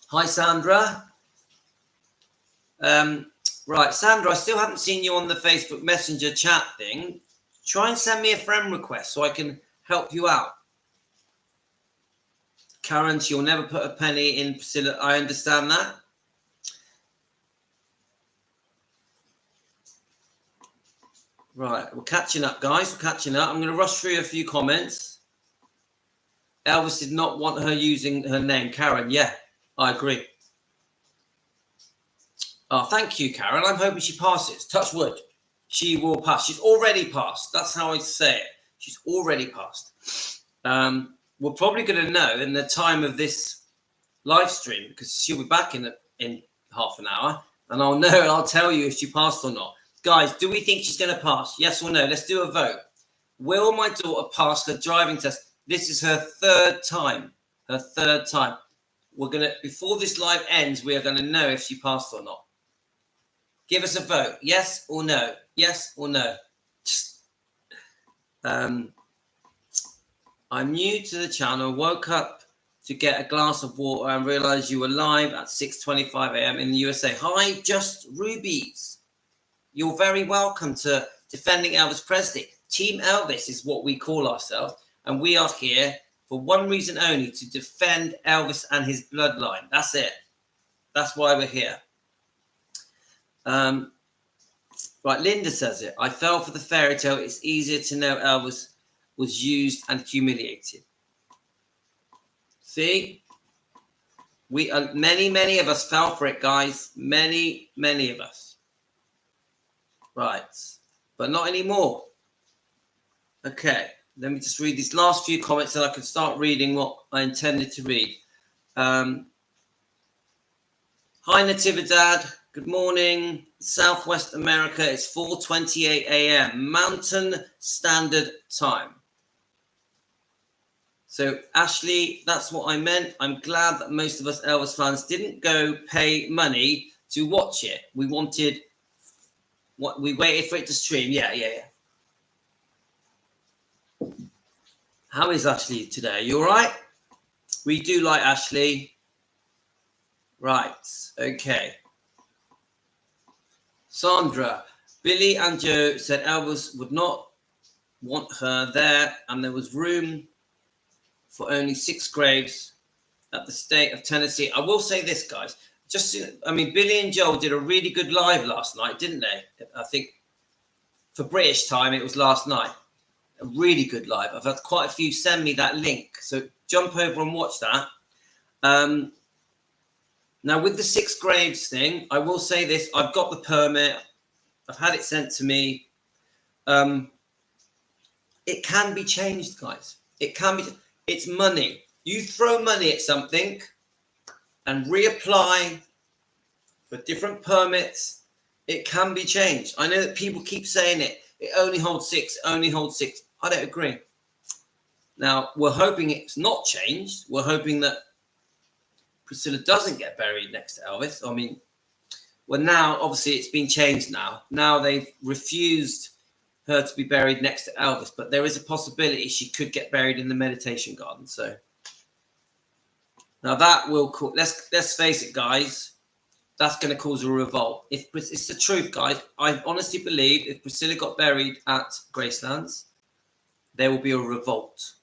Hi, Sandra. Right, Sandra, I still haven't seen you on the Facebook Messenger chat thing. Try and send me a friend request so I can help you out. Karen, she'll never put a penny in Priscilla. I understand that. Right, we're catching up, guys. We're catching up. I'm going to rush through a few comments. Elvis did not want her using her name. Karen, yeah, I agree. Oh, thank you, Karen. I'm hoping she passes. Touch wood. She will pass. She's already passed. That's how I say it. She's already passed. We're probably going to know in the time of this live stream because she'll be back in half an hour, and I'll know and I'll tell you if she passed or not. Guys, do we think she's going to pass? Yes or no? Let's do a vote. Will my daughter pass her driving test? This is her third time. Her third time. We're going to, before this live ends, we are going to know if she passed or not. Give us a vote. Yes or no? Yes or no? I'm new to the channel. Woke up to get a glass of water and realized you were live at 6:25 a.m. in the USA. Hi, Just Rubies. You're very welcome to Defending Elvis Presley. Team Elvis is what we call ourselves. And we are here for one reason only, to defend Elvis and his bloodline. That's it. That's why we're here. Right, Linda says it. I fell for the fairy tale. It's easier to know Elvis was used and humiliated. See? We are, many of us fell for it, guys. Many of us. Right, but not anymore. Okay, let me just read these last few comments and I can start reading what I intended to read. Hi, Natividad. Good morning. Southwest America. It's 4:28 a.m. Mountain Standard Time. So, Ashley, that's what I meant. I'm glad that most of us Elvis fans didn't go pay money to watch it. We waited for it to stream. Yeah. How is Ashley today? You all right? We do like Ashley. Right. Okay. Sandra, Billy and Joe said Elvis would not want her there, and there was room for only 6 graves at the state of Tennessee. I will say this, guys. Billy and Joel did a really good live last night, didn't they? I think for British time, it was last night. A really good live. I've had quite a few send me that link, so jump over and watch that. Now, with the 6 graves thing, I will say this. I've got the permit. I've had it sent to me. It can be changed, guys. It can be. It's money. You throw money at something and reapply for different permits, it can be changed. I know that people keep saying it. It only holds 6, only holds 6. I don't agree. Now, we're hoping it's not changed. We're hoping that Priscilla doesn't get buried next to Elvis. I mean, well, now, obviously, it's been changed now. Now they've refused her to be buried next to Elvis, but there is a possibility she could get buried in the meditation garden. So now that will let's face it, guys, that's going to cause a revolt. If it's the truth, guys, I honestly believe if Priscilla got buried at Gracelands, there will be a revolt.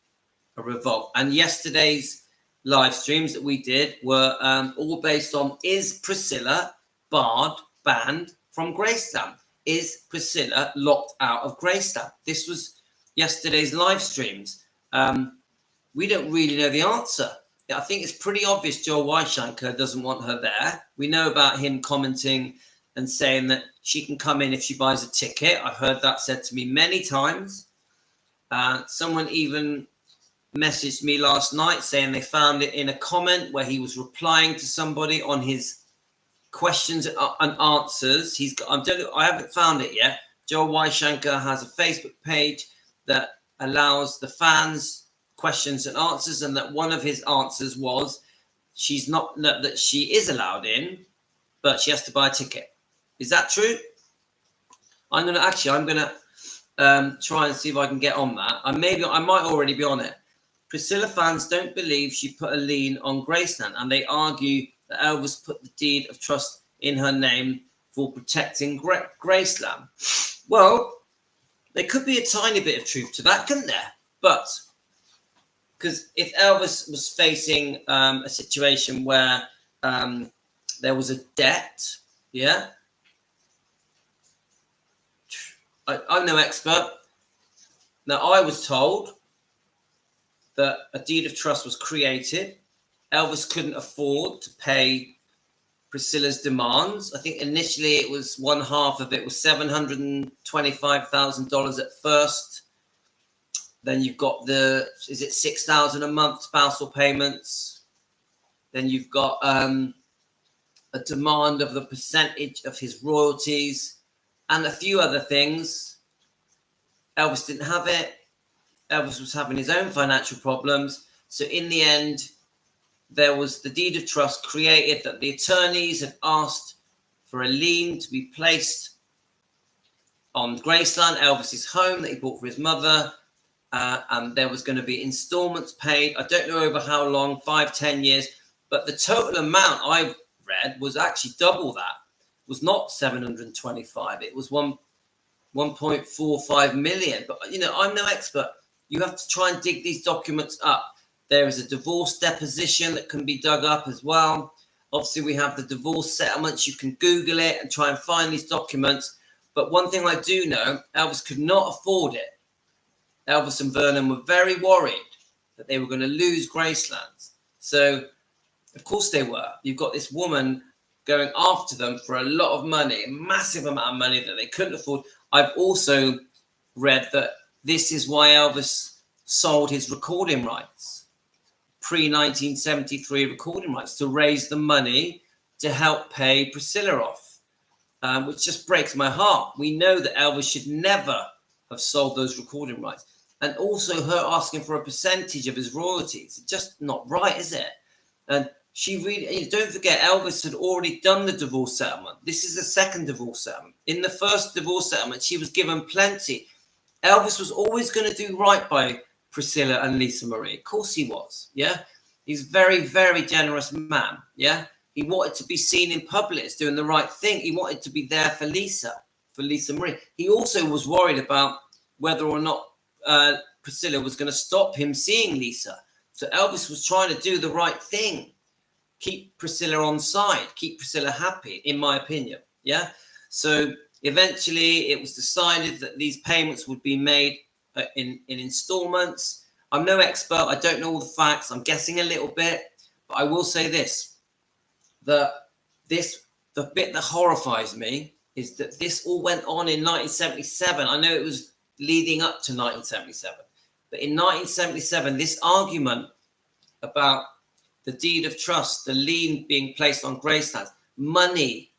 And yesterday's live streams that we did were all based on, is Priscilla banned from Graceland? Is Priscilla locked out of Graceland? This was yesterday's live streams. We don't really know the answer. I think it's pretty obvious Joel Weishanker doesn't want her there. We know about him commenting and saying that she can come in if she buys a ticket. I've heard that said to me many times. Someone even messaged me last night saying they found it in a comment where he was replying to somebody on his questions and answers. I haven't found it yet. Joel Weishanker has a Facebook page that allows the fans questions and answers, and that one of his answers was that she is allowed in, but she has to buy a ticket. Is that true? I'm gonna try and see if I can get on that. I might already be on it. Priscilla fans don't believe she put a lien on Graceland, and they argue that Elvis put the deed of trust in her name for protecting Graceland. Well, there could be a tiny bit of truth to that, couldn't there? But because if Elvis was facing a situation where there was a debt, yeah, I'm no expert. Now, I was told that a deed of trust was created. Elvis couldn't afford to pay Priscilla's demands. I think initially it was one half of it was $725,000 at first. Then you've got $6,000 a month spousal payments. Then you've got a demand of the percentage of his royalties and a few other things. Elvis didn't have it. Elvis was having his own financial problems. So in the end, there was the deed of trust created that the attorneys had asked for a lien to be placed on Graceland, Elvis's home that he bought for his mother. And there was going to be installments paid. I don't know over how long, 5-10 years, but the total amount I read was actually double that. It was not 725. It was 1.45 million. But, I'm no expert. You have to try and dig these documents up. There is a divorce deposition that can be dug up as well. Obviously, we have the divorce settlements. You can Google it and try and find these documents. But one thing I do know, Elvis could not afford it. Elvis and Vernon were very worried that they were going to lose Gracelands. So, of course they were. You've got this woman going after them for a lot of money, a massive amount of money that they couldn't afford. I've also read that this is why Elvis sold his recording rights, pre-1973 recording rights, to raise the money to help pay Priscilla off, which just breaks my heart. We know that Elvis should never have sold those recording rights. And also her asking for a percentage of his royalties. It's just not right, is it? And she really, don't forget, Elvis had already done the divorce settlement. This is the second divorce settlement. In the first divorce settlement, she was given plenty. Elvis was always going to do right by Priscilla and Lisa Marie. Of course he was, yeah? He's a very, very generous man, yeah? He wanted to be seen in public as doing the right thing. He wanted to be there for Lisa Marie. He also was worried about whether or not Priscilla was going to stop him seeing Lisa. So Elvis was trying to do the right thing. Keep Priscilla on side. Keep Priscilla happy, in my opinion, yeah? So eventually it was decided that these payments would be made in installments. I'm no expert. I don't know all the facts. I'm guessing a little bit. But I will say this. The bit that horrifies me is that this all went on in 1977. I know it was leading up to 1977. But in 1977, this argument about the deed of trust, the lien being placed on Graceland, money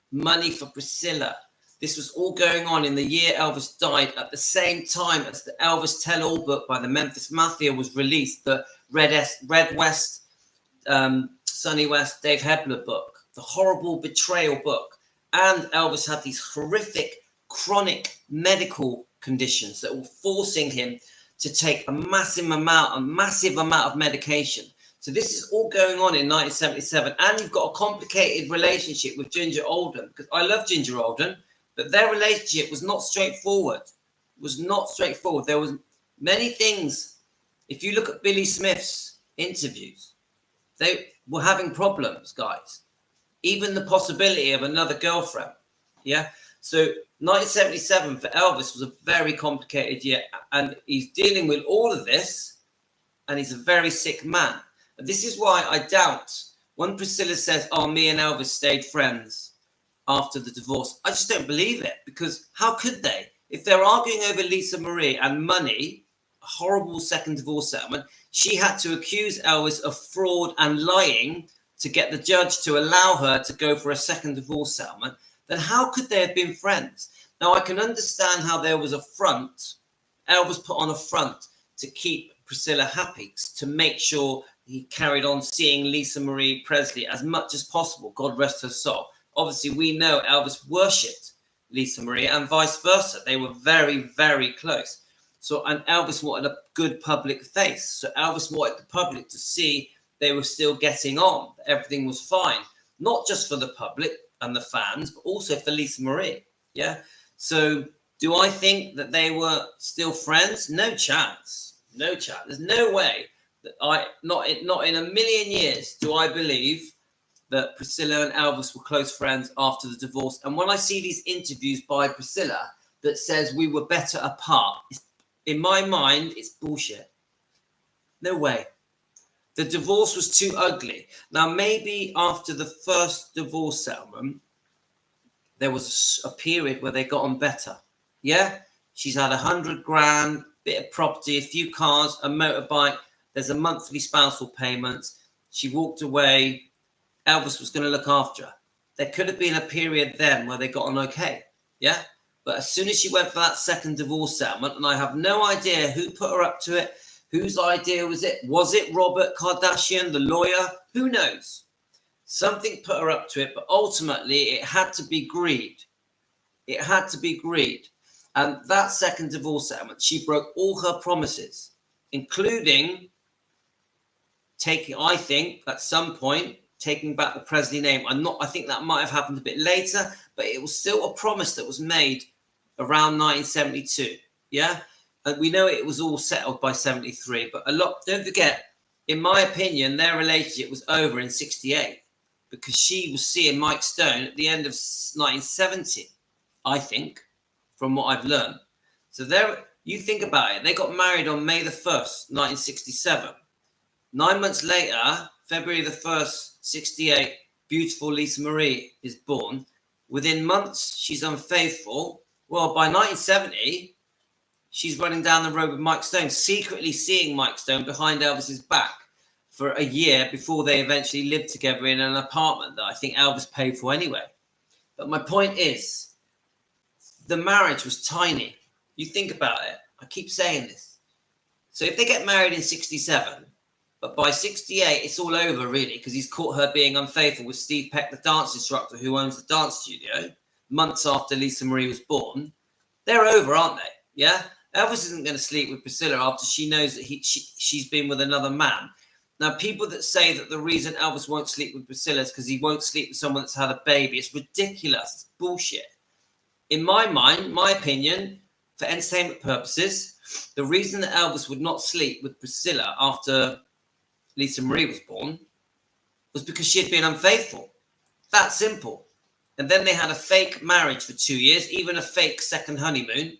for Priscilla. This was all going on in the year Elvis died, at the same time as the Elvis Tell-All book by the Memphis Mafia was released, the Red West, Sonny West, Dave Hebler book, the horrible betrayal book. And Elvis had these horrific, chronic medical conditions that were forcing him to take a massive amount of medication. So this is all going on in 1977. And you've got a complicated relationship with Ginger Alden, because I love Ginger Alden, but their relationship was not straightforward. There was many things. If you look at Billy Smith's interviews, they were having problems, guys. Even the possibility of another girlfriend. Yeah. So 1977 for Elvis was a very complicated year, and he's dealing with all of this, and he's a very sick man. And this is why I doubt when Priscilla says, "Oh, me and Elvis stayed friends after the divorce." I just don't believe it, because how could they? If they're arguing over Lisa Marie and money, a horrible second divorce settlement, she had to accuse Elvis of fraud and lying to get the judge to allow her to go for a second divorce settlement. Then how could they have been friends? Now, I can understand how there was a front. Elvis put on a front to keep Priscilla happy, to make sure he carried on seeing Lisa Marie Presley as much as possible. God rest her soul. Obviously, we know Elvis worshipped Lisa Marie and vice versa. They were very, very close. So, and Elvis wanted a good public face. So Elvis wanted the public to see they were still getting on. Everything was fine. Not just for the public and the fans, but also for Lisa Marie. Yeah. So do I think that they were still friends? No chance. No chance. There's no way that not in a million years do I believe that Priscilla and Elvis were close friends after the divorce. And when I see these interviews by Priscilla that says we were better apart, in my mind, it's bullshit. No way. The divorce was too ugly. Now, maybe after the first divorce settlement, there was a period where they got on better. Yeah? She's had $100,000, bit of property, a few cars, a motorbike. There's a monthly spousal payment. She walked away. Elvis was going to look after her. There could have been a period then where they got on okay. Yeah? But as soon as she went for that second divorce settlement, and I have no idea who put her up to it, whose idea was it? Was it Robert Kardashian, the lawyer? Who knows? Something put her up to it, but ultimately it had to be greed. It had to be greed. And that second divorce settlement, she broke all her promises, including taking, I think, at some point, taking back the Presley name. I think that might have happened a bit later, but it was still a promise that was made around 1972. Yeah? And we know it was all settled by 73, but don't forget, in my opinion, their relationship was over in 68 because she was seeing Mike Stone at the end of 1970, I think, from what I've learned. So you think about it, they got married on May the 1st, 1967. 9 months later, February the 1st, 68, beautiful Lisa Marie is born. Within months, she's unfaithful. Well, by 1970, she's running down the road with Mike Stone, secretly seeing Mike Stone behind Elvis's back for a year before they eventually lived together in an apartment that I think Elvis paid for anyway. But my point is, the marriage was tiny. You think about it. I keep saying this. So if they get married in 67, but by 68, it's all over, really, because he's caught her being unfaithful with Steve Peck, the dance instructor who owns the dance studio, months after Lisa Marie was born. They're over, aren't they? Yeah? Elvis isn't going to sleep with Priscilla after she knows that she's been with another man. Now, people that say that the reason Elvis won't sleep with Priscilla is because he won't sleep with someone that's had a baby, it's ridiculous. It's bullshit. In my mind, my opinion, for entertainment purposes, the reason that Elvis would not sleep with Priscilla after Lisa Marie was born was because she had been unfaithful. That simple. And then they had a fake marriage for 2 years, even a fake second honeymoon.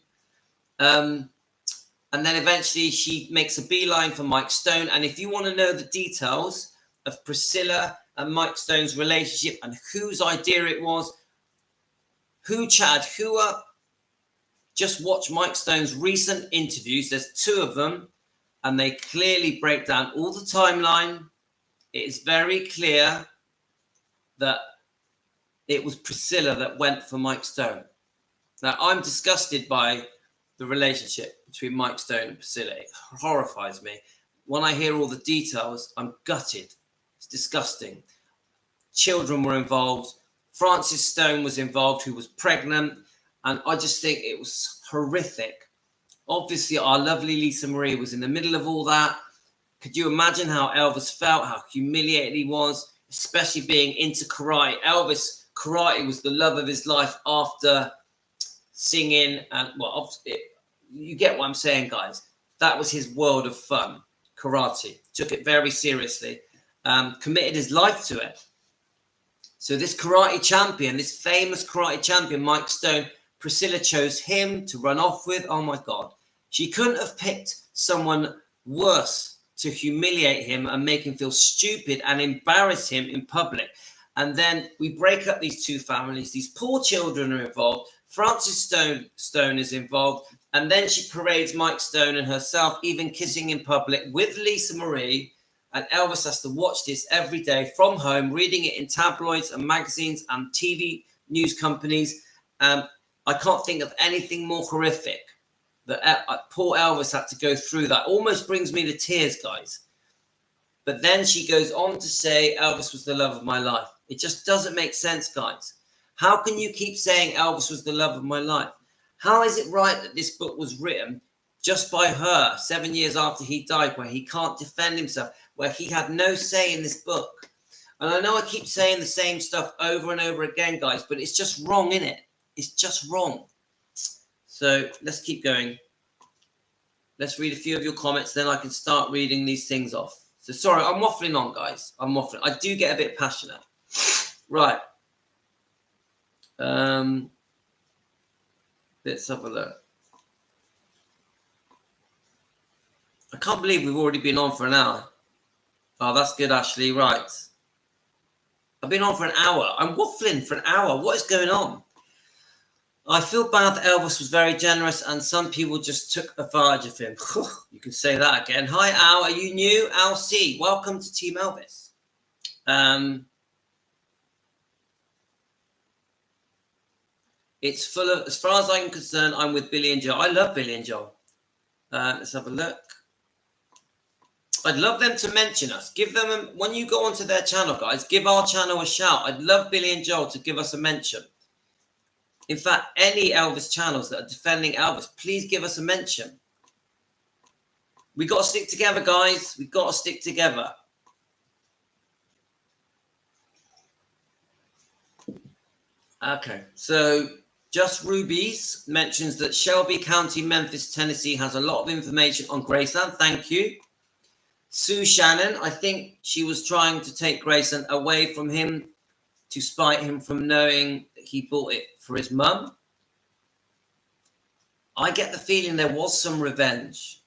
And then eventually she makes a beeline for Mike Stone. And if you want to know the details of Priscilla and Mike Stone's relationship and whose idea it was, who chatted who up, just watch Mike Stone's recent interviews. There's 2 of them, and they clearly break down all the timeline. It is very clear that it was Priscilla that went for Mike Stone. Now, I'm disgusted by the relationship between Mike Stone and Priscilla. It horrifies me. When I hear all the details, I'm gutted. It's disgusting. Children were involved. Frances Stone was involved, who was pregnant. And I just think it was horrific. Obviously, our lovely Lisa Marie was in the middle of all that. Could you imagine how Elvis felt, how humiliated he was, especially being into karate? Elvis, karate was the love of his life after singing. And, well, you get what I'm saying, guys. That was his world of fun, karate. Took it very seriously, committed his life to it. So this karate champion, this famous karate champion, Mike Stone, Priscilla chose him to run off with. Oh, my God. She couldn't have picked someone worse to humiliate him and make him feel stupid and embarrass him in public. And then we break up these 2 families. These poor children are involved. Frances Stone is involved. And then she parades Mike Stone and herself, even kissing in public with Lisa Marie. And Elvis has to watch this every day from home, reading it in tabloids and magazines and TV news companies. I can't think of anything more horrific that poor Elvis had to go through. That almost brings me to tears, guys. But then she goes on to say Elvis was the love of my life. It just doesn't make sense, guys. How can you keep saying Elvis was the love of my life? How is it right that this book was written just by her 7 years after he died, where he can't defend himself, where he had no say in this book? And I know I keep saying the same stuff over and over again, guys, but it's just wrong, innit? It's just wrong. So let's keep going. Let's read a few of your comments, then I can start reading these things off. So sorry, I'm waffling on, guys. I'm waffling. I do get a bit passionate. Right. Let's have a look. I can't believe we've already been on for an hour. Oh, that's good, Ashley. Right. I've been on for an hour. I'm waffling for an hour. What is going on? I feel bad that Elvis was very generous and some people just took advantage of him. You can say that again. Hi, Al. Are you new? Al C. Welcome to Team Elvis. It's full of, as far as I'm concerned, I'm with Billy and Joel. I love Billy and Joel. Let's have a look. I'd love them to mention us. Give them, when you go onto their channel, guys, give our channel a shout. I'd love Billy and Joel to give us a mention. In fact, any Elvis channels that are defending Elvis, please give us a mention. We got to stick together, guys. We got to stick together. Okay, so Just Rubies mentions that Shelby County, Memphis, Tennessee has a lot of information on Graceland. Thank you. Sue Shannon, I think she was trying to take Graceland away from him to spite him from knowing that he bought it for his mum. I get the feeling there was some revenge,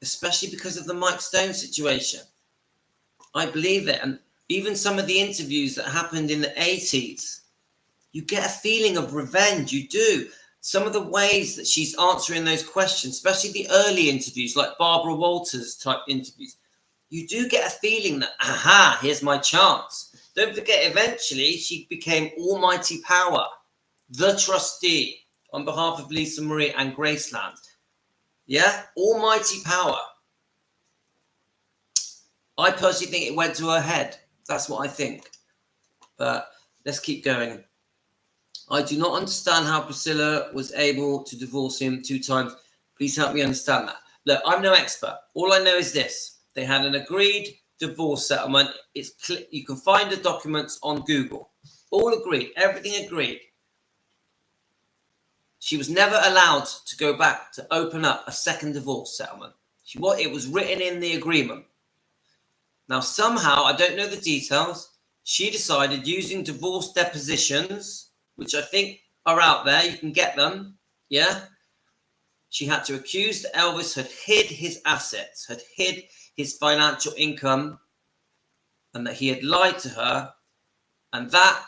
especially because of the Mike Stone situation. I believe it. And even some of the interviews that happened in the 80s, you get a feeling of revenge. You do. some of the ways that she's answering those questions, especially the early interviews, like Barbara Walters type interviews, you do get a feeling that, aha, here's my chance. Don't forget, eventually she became Almighty Power, the trustee on behalf of Lisa Marie and Graceland. Yeah, Almighty Power. I personally think it went to her head. That's what I think. But let's keep going. I do not understand how Priscilla was able to divorce him 2 times. Please help me understand that. Look, I'm no expert. All I know is this. They had an agreed divorce settlement. You can find the documents on Google. All agreed. Everything agreed. She was never allowed to go back to open up a second divorce settlement. It was written in the agreement. Now, somehow, I don't know the details, she decided using divorce depositions, which I think are out there, you can get them, yeah? She had to accuse that Elvis had hid his assets, had hid his financial income, and that he had lied to her, and that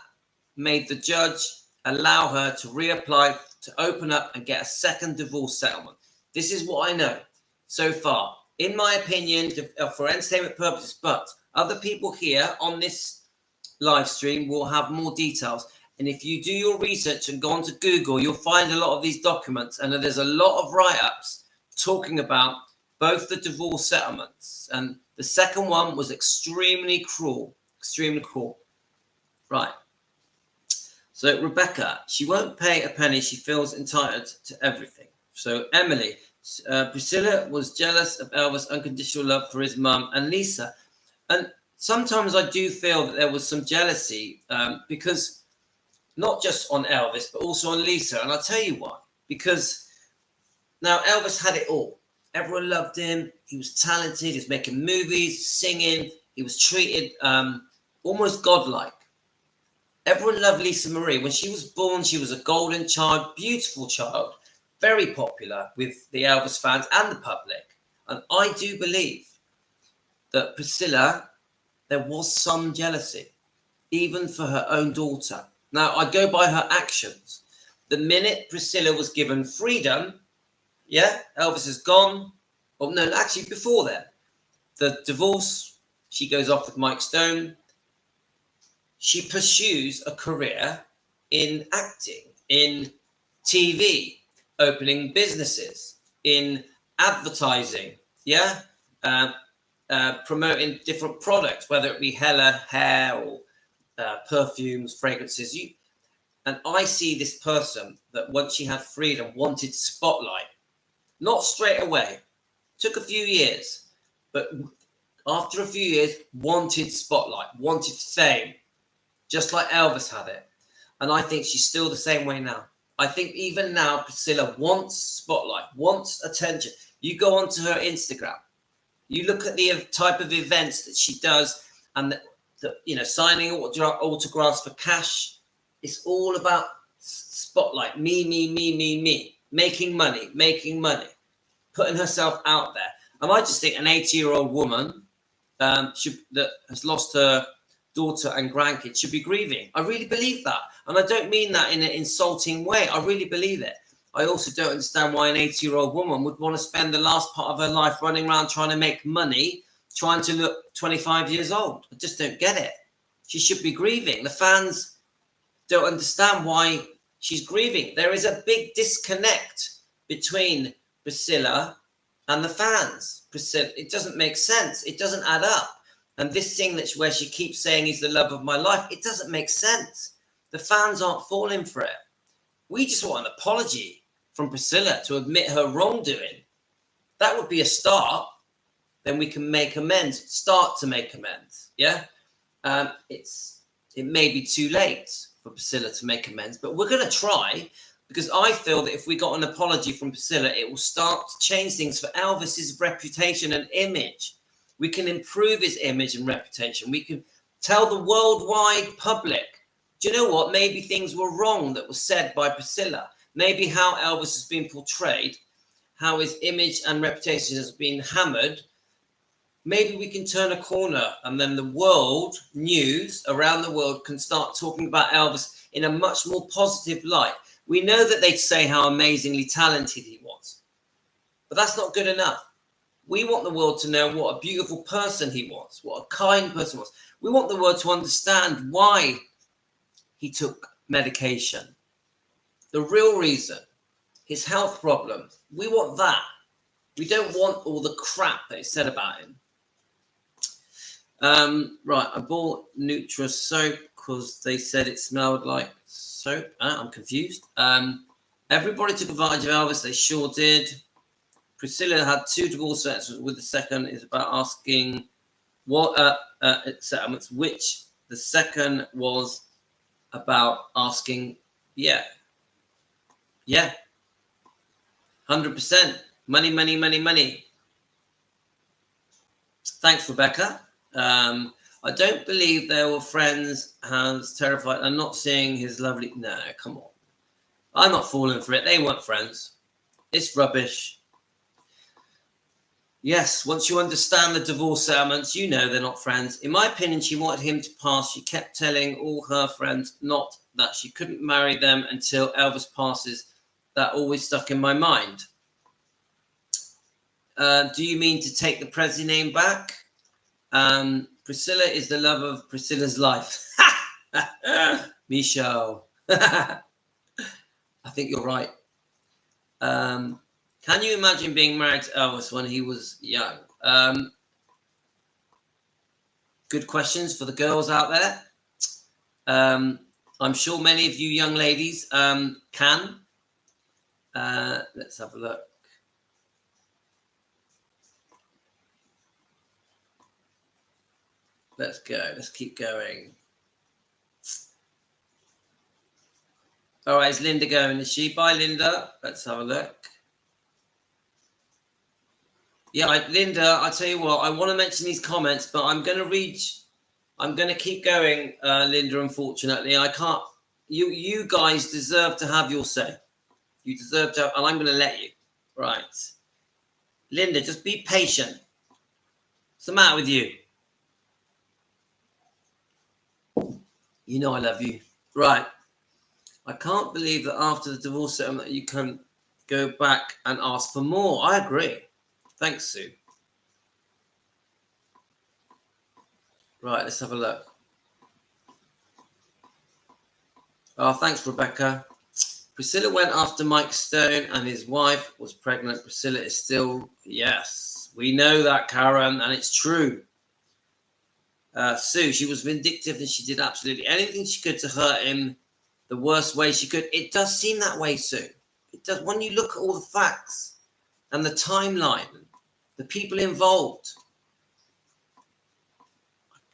made the judge allow her to reapply to open up and get a second divorce settlement. This is what I know so far. In my opinion, for entertainment purposes, but other people here on this live stream will have more details. And if you do your research and go onto Google, you'll find a lot of these documents. And there's a lot of write-ups talking about both the divorce settlements. And the second one was extremely cruel, extremely cruel. Right. So Rebecca, she won't pay a penny. She feels entitled to everything. So Emily, Priscilla was jealous of Elvis' unconditional love for his mum and Lisa. And sometimes I do feel that there was some jealousy because not just on Elvis, but also on Lisa. And I'll tell you why. Because now Elvis had it all. Everyone loved him. He was talented. He was making movies, singing. He was treated almost godlike. Everyone loved Lisa Marie. When she was born, she was a golden child, beautiful child, very popular with the Elvis fans and the public. And I do believe that Priscilla, there was some jealousy, even for her own daughter. Now, I go by her actions. The minute Priscilla was given freedom, yeah, Elvis is gone. Oh, no, actually, before then, the divorce, she goes off with Mike Stone. She pursues a career in acting, in TV, opening businesses, in advertising, yeah, promoting different products, whether it be hair or perfumes, fragrances. And I see this person that once she had freedom wanted spotlight, not straight away, took a few years, but after a few years wanted spotlight, wanted fame, just like Elvis had it. And I think she's still the same way now. I think even now, Priscilla wants spotlight, wants attention. You go onto her Instagram, you look at the type of events that she does, and signing autographs for cash. It's all about spotlight, me, making money, putting herself out there. And I just think an 80-year-old woman that has lost her daughter and grandkids should be grieving. I really believe that. And I don't mean that in an insulting way. I really believe it. I also don't understand why an 80-year-old woman would want to spend the last part of her life running around trying to make money, trying to look 25 years old. I just don't get it. She should be grieving. The fans don't understand why she's grieving. There is a big disconnect between Priscilla and the fans. Priscilla, it doesn't make sense. It doesn't add up. And this thing where she keeps saying he's the love of my life, it doesn't make sense. The fans aren't falling for it. We just want an apology from Priscilla to admit her wrongdoing. That would be a start. Then we can make amends, start to make amends. Yeah. It may be too late for Priscilla to make amends, but we're going to try, because I feel that if we got an apology from Priscilla, it will start to change things for Elvis's reputation and image. We can improve his image and reputation. We can tell the worldwide public, do you know what? Maybe things were wrong that were said by Priscilla. Maybe how Elvis has been portrayed, how his image and reputation has been hammered. Maybe we can turn a corner, and then the world, news around the world, can start talking about Elvis in a much more positive light. We know that they'd say how amazingly talented he was, but that's not good enough. We want the world to know what a beautiful person he was, what a kind person he was. We want the world to understand why he took medication, the real reason, his health problems. We want that. We don't want all the crap that is said about him. Right, I bought Nutra soap because they said it smelled like soap. I'm confused. Everybody took advantage of Elvis. They sure did. Priscilla had 2 divorce settlements. With the second is about asking what settlements, which the second was about asking, yeah, 100%. Money. Thanks, Rebecca. I don't believe they were friends. Hans terrified. I'm not seeing his lovely. No, come on. I'm not falling for it. They weren't friends. It's rubbish. Yes, once you understand the divorce settlements, you know they're not friends. In my opinion, she wanted him to pass. She kept telling all her friends not that she couldn't marry them until Elvis passes. That always stuck in my mind. Do you mean to take the Presley name back? Priscilla is the love of Priscilla's life. Michelle. I think you're right. Can you imagine being married to Elvis when he was young? Good questions for the girls out there. I'm sure many of you young ladies can. Let's have a look. Let's go. Let's keep going. All right, is Linda going? Is she? Bye, Linda. Let's have a look. Yeah, Linda, I tell you what, I want to mention these comments, but I'm going to keep going, Linda, unfortunately. I can't. You guys deserve to have your say. You deserve to have, and I'm going to let you. Right. Linda, just be patient. What's the matter with you? You know I love you. Right. I can't believe that after the divorce settlement you can go back and ask for more. I agree. Thanks, Sue. Right, let's have a look. Oh, thanks, Rebecca. Priscilla went after Mike Stone and his wife was pregnant. Priscilla is still, yes, we know that, Karen, and it's true. Sue, she was vindictive and she did absolutely anything she could to hurt him the worst way she could. It does seem that way, Sue. It does. When you look at all the facts and the timeline, the people involved,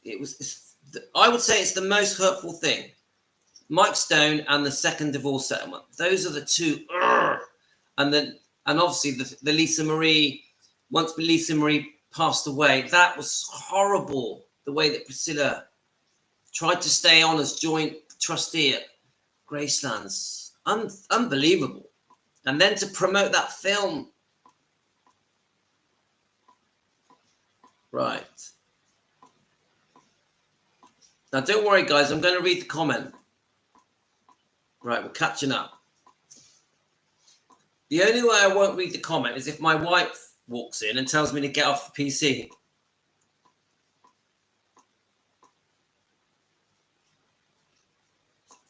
I would say it's the most hurtful thing. Mike Stone and the second divorce settlement. Those are the two. And obviously the Lisa Marie, once Lisa Marie passed away, that was horrible. The way that Priscilla tried to stay on as joint trustee at Graceland's. Unbelievable. And then to promote that film. Right. Now, don't worry, guys. I'm going to read the comment. Right, we're catching up. The only way I won't read the comment is if my wife walks in and tells me to get off the PC.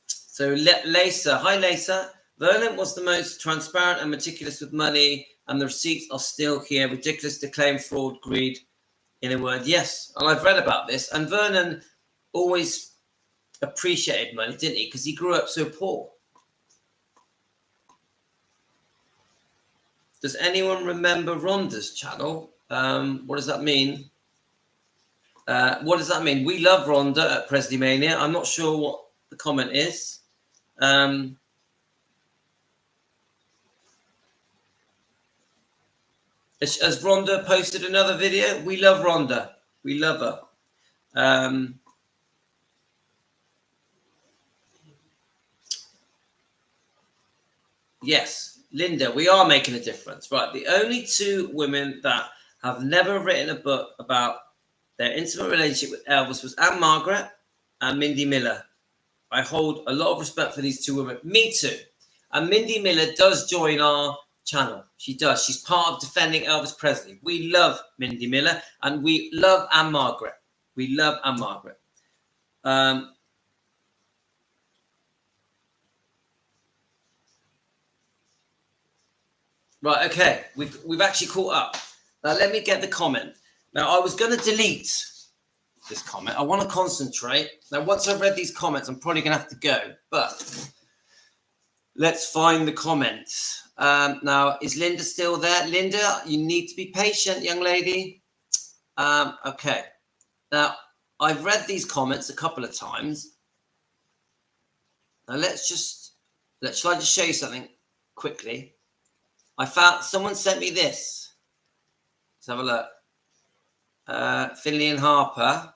So, Lisa. Hi, Lisa. Vernon was the most transparent and meticulous with money, and the receipts are still here. Ridiculous to claim fraud, greed, in a word. Yes, and I've read about this. And Vernon always appreciated money, didn't he? Because he grew up so poor. Does anyone remember Rhonda's channel? What does that mean? What does that mean? We love Rhonda at Presley Mania. I'm not sure what the comment is. Has Rhonda posted another video? We love Rhonda. We love her. Yes, Linda, we are making a difference. Right. The only 2 women that have never written a book about their intimate relationship with Elvis was Anne Margaret and Mindy Miller. I hold a lot of respect for these 2 women. Me too. And Mindy Miller does join our channel. She does. She's part of Defending Elvis Presley. We love Mindy Miller, and we love Anne Margaret. We love Anne Margaret. Right, okay. We've actually caught up. Now let me get the comment. Now I was going to delete this comment. I want to concentrate. Now once I've read these comments, I'm probably going to have to go. But let's find the comments. Now, is Linda still there? Linda, you need to be patient, young lady. Okay. Now, I've read these comments a couple of times. Now, shall I just show you something quickly? I found, someone sent me this. Let's have a look. Finley and Harper.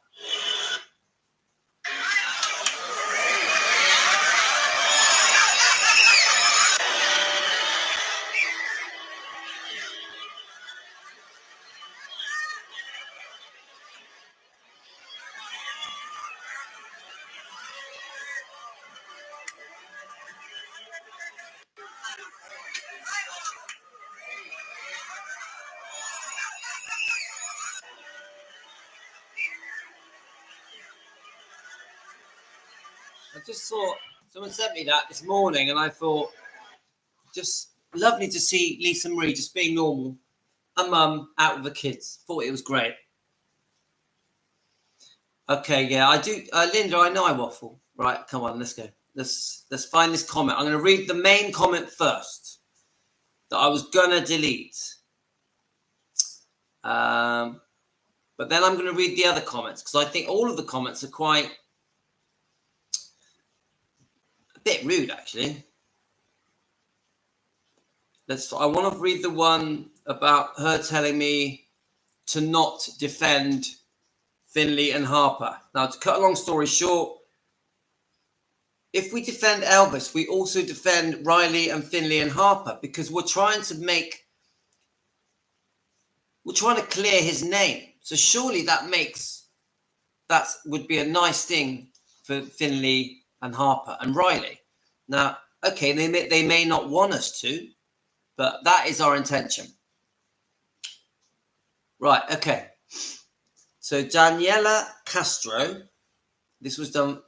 I just thought, someone sent me that this morning, and I thought, just lovely to see Lisa Marie just being normal. A mum out with the kids. Thought it was great. Okay, yeah, I do. Linda, I know I waffle. Right, come on, let's go. Let's find this comment. I'm going to read the main comment first that I was going to delete. But then I'm going to read the other comments because I think all of the comments are quite a bit rude, actually. I want to read the one about her telling me to not defend Finley and Harper. Now, to cut a long story short, if we defend Elvis, we also defend Riley and Finley and Harper because we're trying to clear his name. So surely that would be a nice thing for Finley and Harper and Riley. Now, okay, they may not want us to, but that is our intention. Right, okay. So Daniela Castro, this was done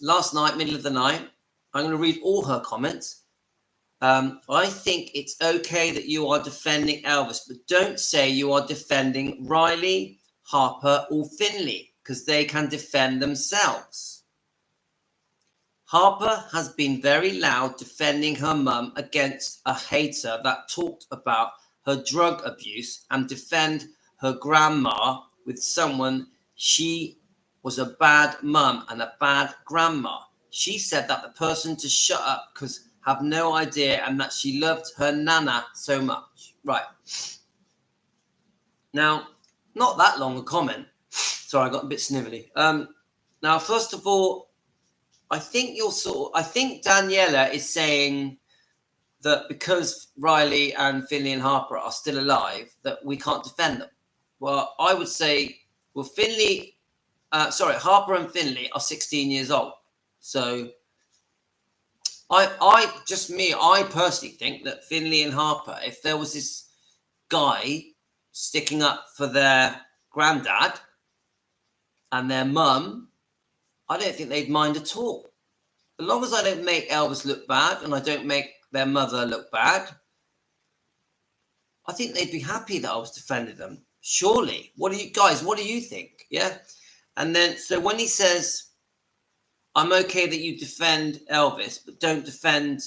last night, middle of the night. I'm going to read all her comments. I think it's okay that you are defending Elvis, but don't say you are defending Riley, Harper, or Finley, because they can defend themselves. Harper has been very loud defending her mum against a hater that talked about her drug abuse and defend her grandma with someone she was a bad mum and a bad grandma. She said that the person to shut up because have no idea and that she loved her nana so much. Right. Now, not that long a comment. Sorry, I got a bit snivelly. Now, first of all, I think Daniela is saying that because Riley and Finley and Harper are still alive, that we can't defend them. Well, I would say, well, Harper and Finley are 16 years old. So I personally think that Finley and Harper, if there was this guy sticking up for their granddad and their mum, I don't think they'd mind at all. As long as I don't make Elvis look bad and I don't make their mother look bad, I think they'd be happy that I was defending them. Surely. What do you think? Yeah. And then, so when he says, I'm okay that you defend Elvis, but don't defend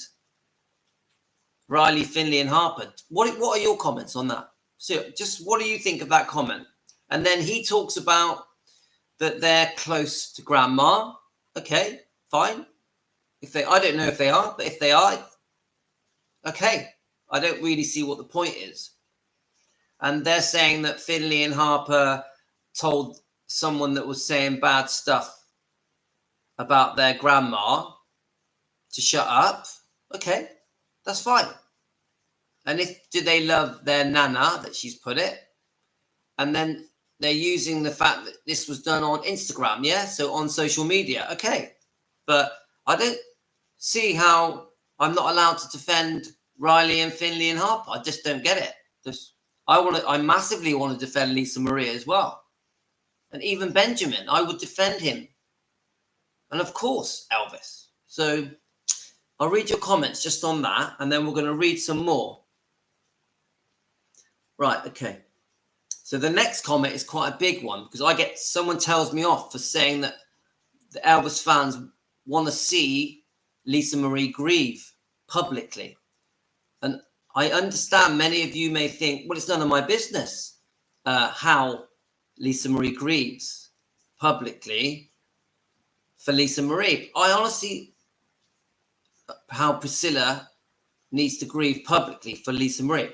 Riley, Finley, and Harper. What are your comments on that? So just what do you think of that comment? And then he talks about that they're close to grandma. Okay, fine. I don't know if they are, but if they are, okay. I don't really see what the point is. And they're saying that Finley and Harper told someone that was saying bad stuff about their grandma to shut up. Okay, that's fine. And do they love their nana, that she's put it? And then they're using the fact that this was done on Instagram, yeah? So on social media, okay. But I don't see how I'm not allowed to defend Riley and Finley and Harper. I just don't get it. I massively want to defend Lisa Marie as well. And even Benjamin, I would defend him. And of course, Elvis. So I'll read your comments just on that, and then we're going to read some more. Right, okay. So the next comment is quite a big one, because someone tells me off for saying that the Elvis fans want to see Lisa Marie grieve publicly. And I understand many of you may think, well, it's none of my business how Lisa Marie grieves publicly for Lisa Marie. I honestly, how Priscilla needs to grieve publicly for Lisa Marie.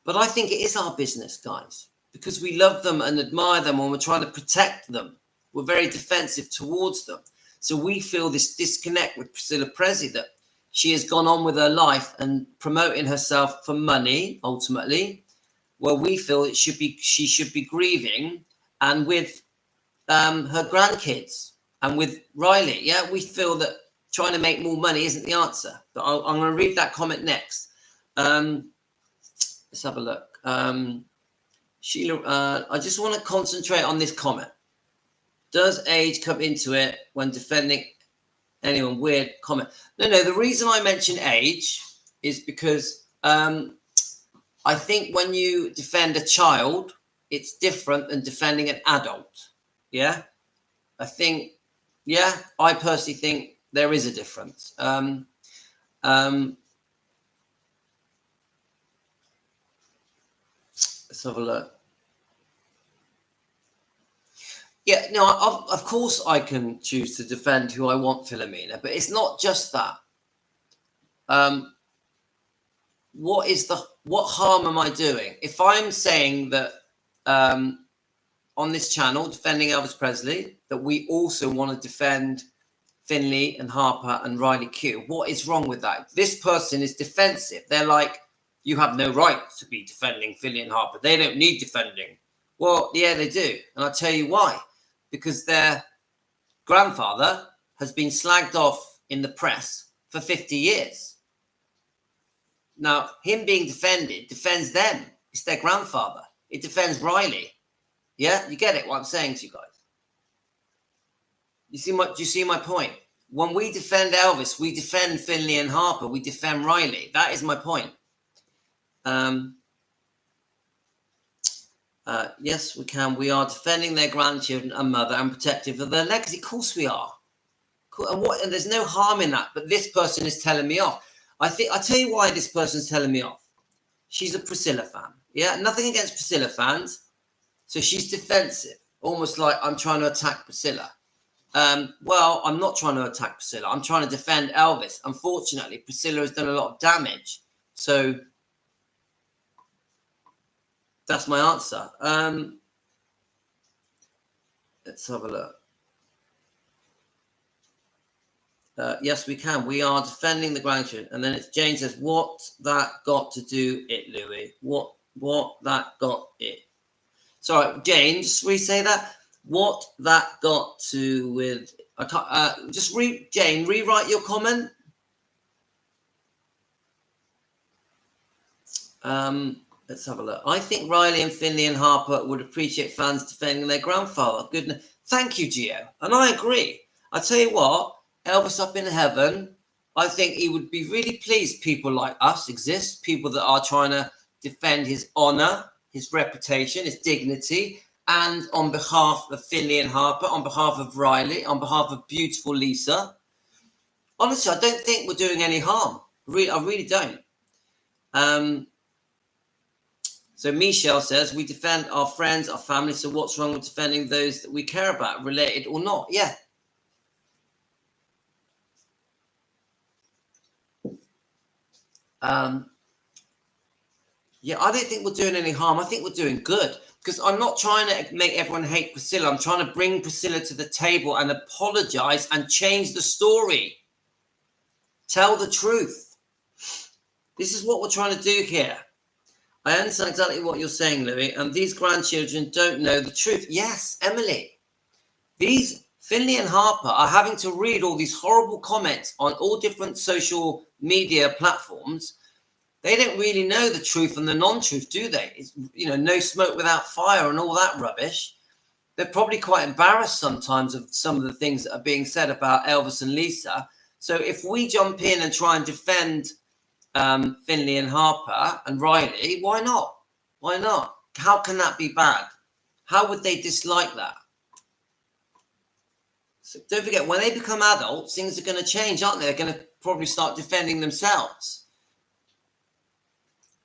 But I think it is our business, guys, because we love them and admire them and we're trying to protect them. We're very defensive towards them. So we feel this disconnect with Priscilla Presley, that she has gone on with her life and promoting herself for money, ultimately, where we feel she should be grieving, and with her grandkids and with Riley. Yeah, we feel that trying to make more money isn't the answer. But I'm going to read that comment next. Let's have a look. Sheila, I just want to concentrate on this comment. Does age come into it when defending anyone? Weird comment. No, the reason I mention age is because I think when you defend a child, it's different than defending an adult. Yeah? I personally think there is a difference. Let's have a look. Yeah, no, of course I can choose to defend who I want, Philomena, but it's not just that. What harm am I doing? If I'm saying that on this channel, defending Elvis Presley, that we also want to defend Finley and Harper and Riley Keough, what is wrong with that? This person is defensive. They're like, you have no right to be defending Finley and Harper. They don't need defending. Well, yeah, they do. And I'll tell you why. Because their grandfather has been slagged off in the press for 50 years. Now, him being defended defends them. It's their grandfather. It defends Riley. Yeah, you get it, what I'm saying to you guys. Do you see my point? When we defend Elvis, we defend Finley and Harper. We defend Riley. That is my point. Yes, we can. We are defending their grandchildren and mother and protective of their legacy. Of course we are. And there's no harm in that. But this person is telling me off. I'll tell you why this person's telling me off. She's a Priscilla fan. Yeah, nothing against Priscilla fans. So she's defensive, almost like I'm trying to attack Priscilla. Well, I'm not trying to attack Priscilla. I'm trying to defend Elvis. Unfortunately, Priscilla has done a lot of damage. So that's my answer. Let's have a look. Yes, we can. We are defending the grandchildren. And then it's Jane says, what that got to do it, Louis? What that got it? Sorry, Jane, just re-say that. What that got to with... I can't... Jane, rewrite your comment. Let's have a look. I think Riley and Finley and Harper would appreciate fans defending their grandfather. Goodness. Thank you, Gio. And I agree. I tell you what, Elvis up in heaven, I think he would be really pleased people like us exist, people that are trying to defend his honor, his reputation, his dignity, and on behalf of Finley and Harper, on behalf of Riley, on behalf of beautiful Lisa. Honestly, I don't think we're doing any harm. I really don't. So Michelle says, we defend our friends, our family, so what's wrong with defending those that we care about, related or not? Yeah. Yeah, I don't think we're doing any harm. I think we're doing good, because I'm not trying to make everyone hate Priscilla. I'm trying to bring Priscilla to the table and apologize and change the story. Tell the truth. This is what we're trying to do here. I understand exactly what you're saying, Louis, and these grandchildren don't know the truth. Yes, Emily. These Finley and Harper are having to read all these horrible comments on all different social media platforms, they don't really know the truth and the non-truth, do they? It's, you know, no smoke without fire and all that rubbish. They're probably quite embarrassed sometimes of some of the things that are being said about Elvis and Lisa. So if we jump in and try and defend Finley and Harper and Riley, why not? Why not? How can that be bad? How would they dislike that? So don't forget, when they become adults, things are going to change, aren't they? They're going to probably start defending themselves.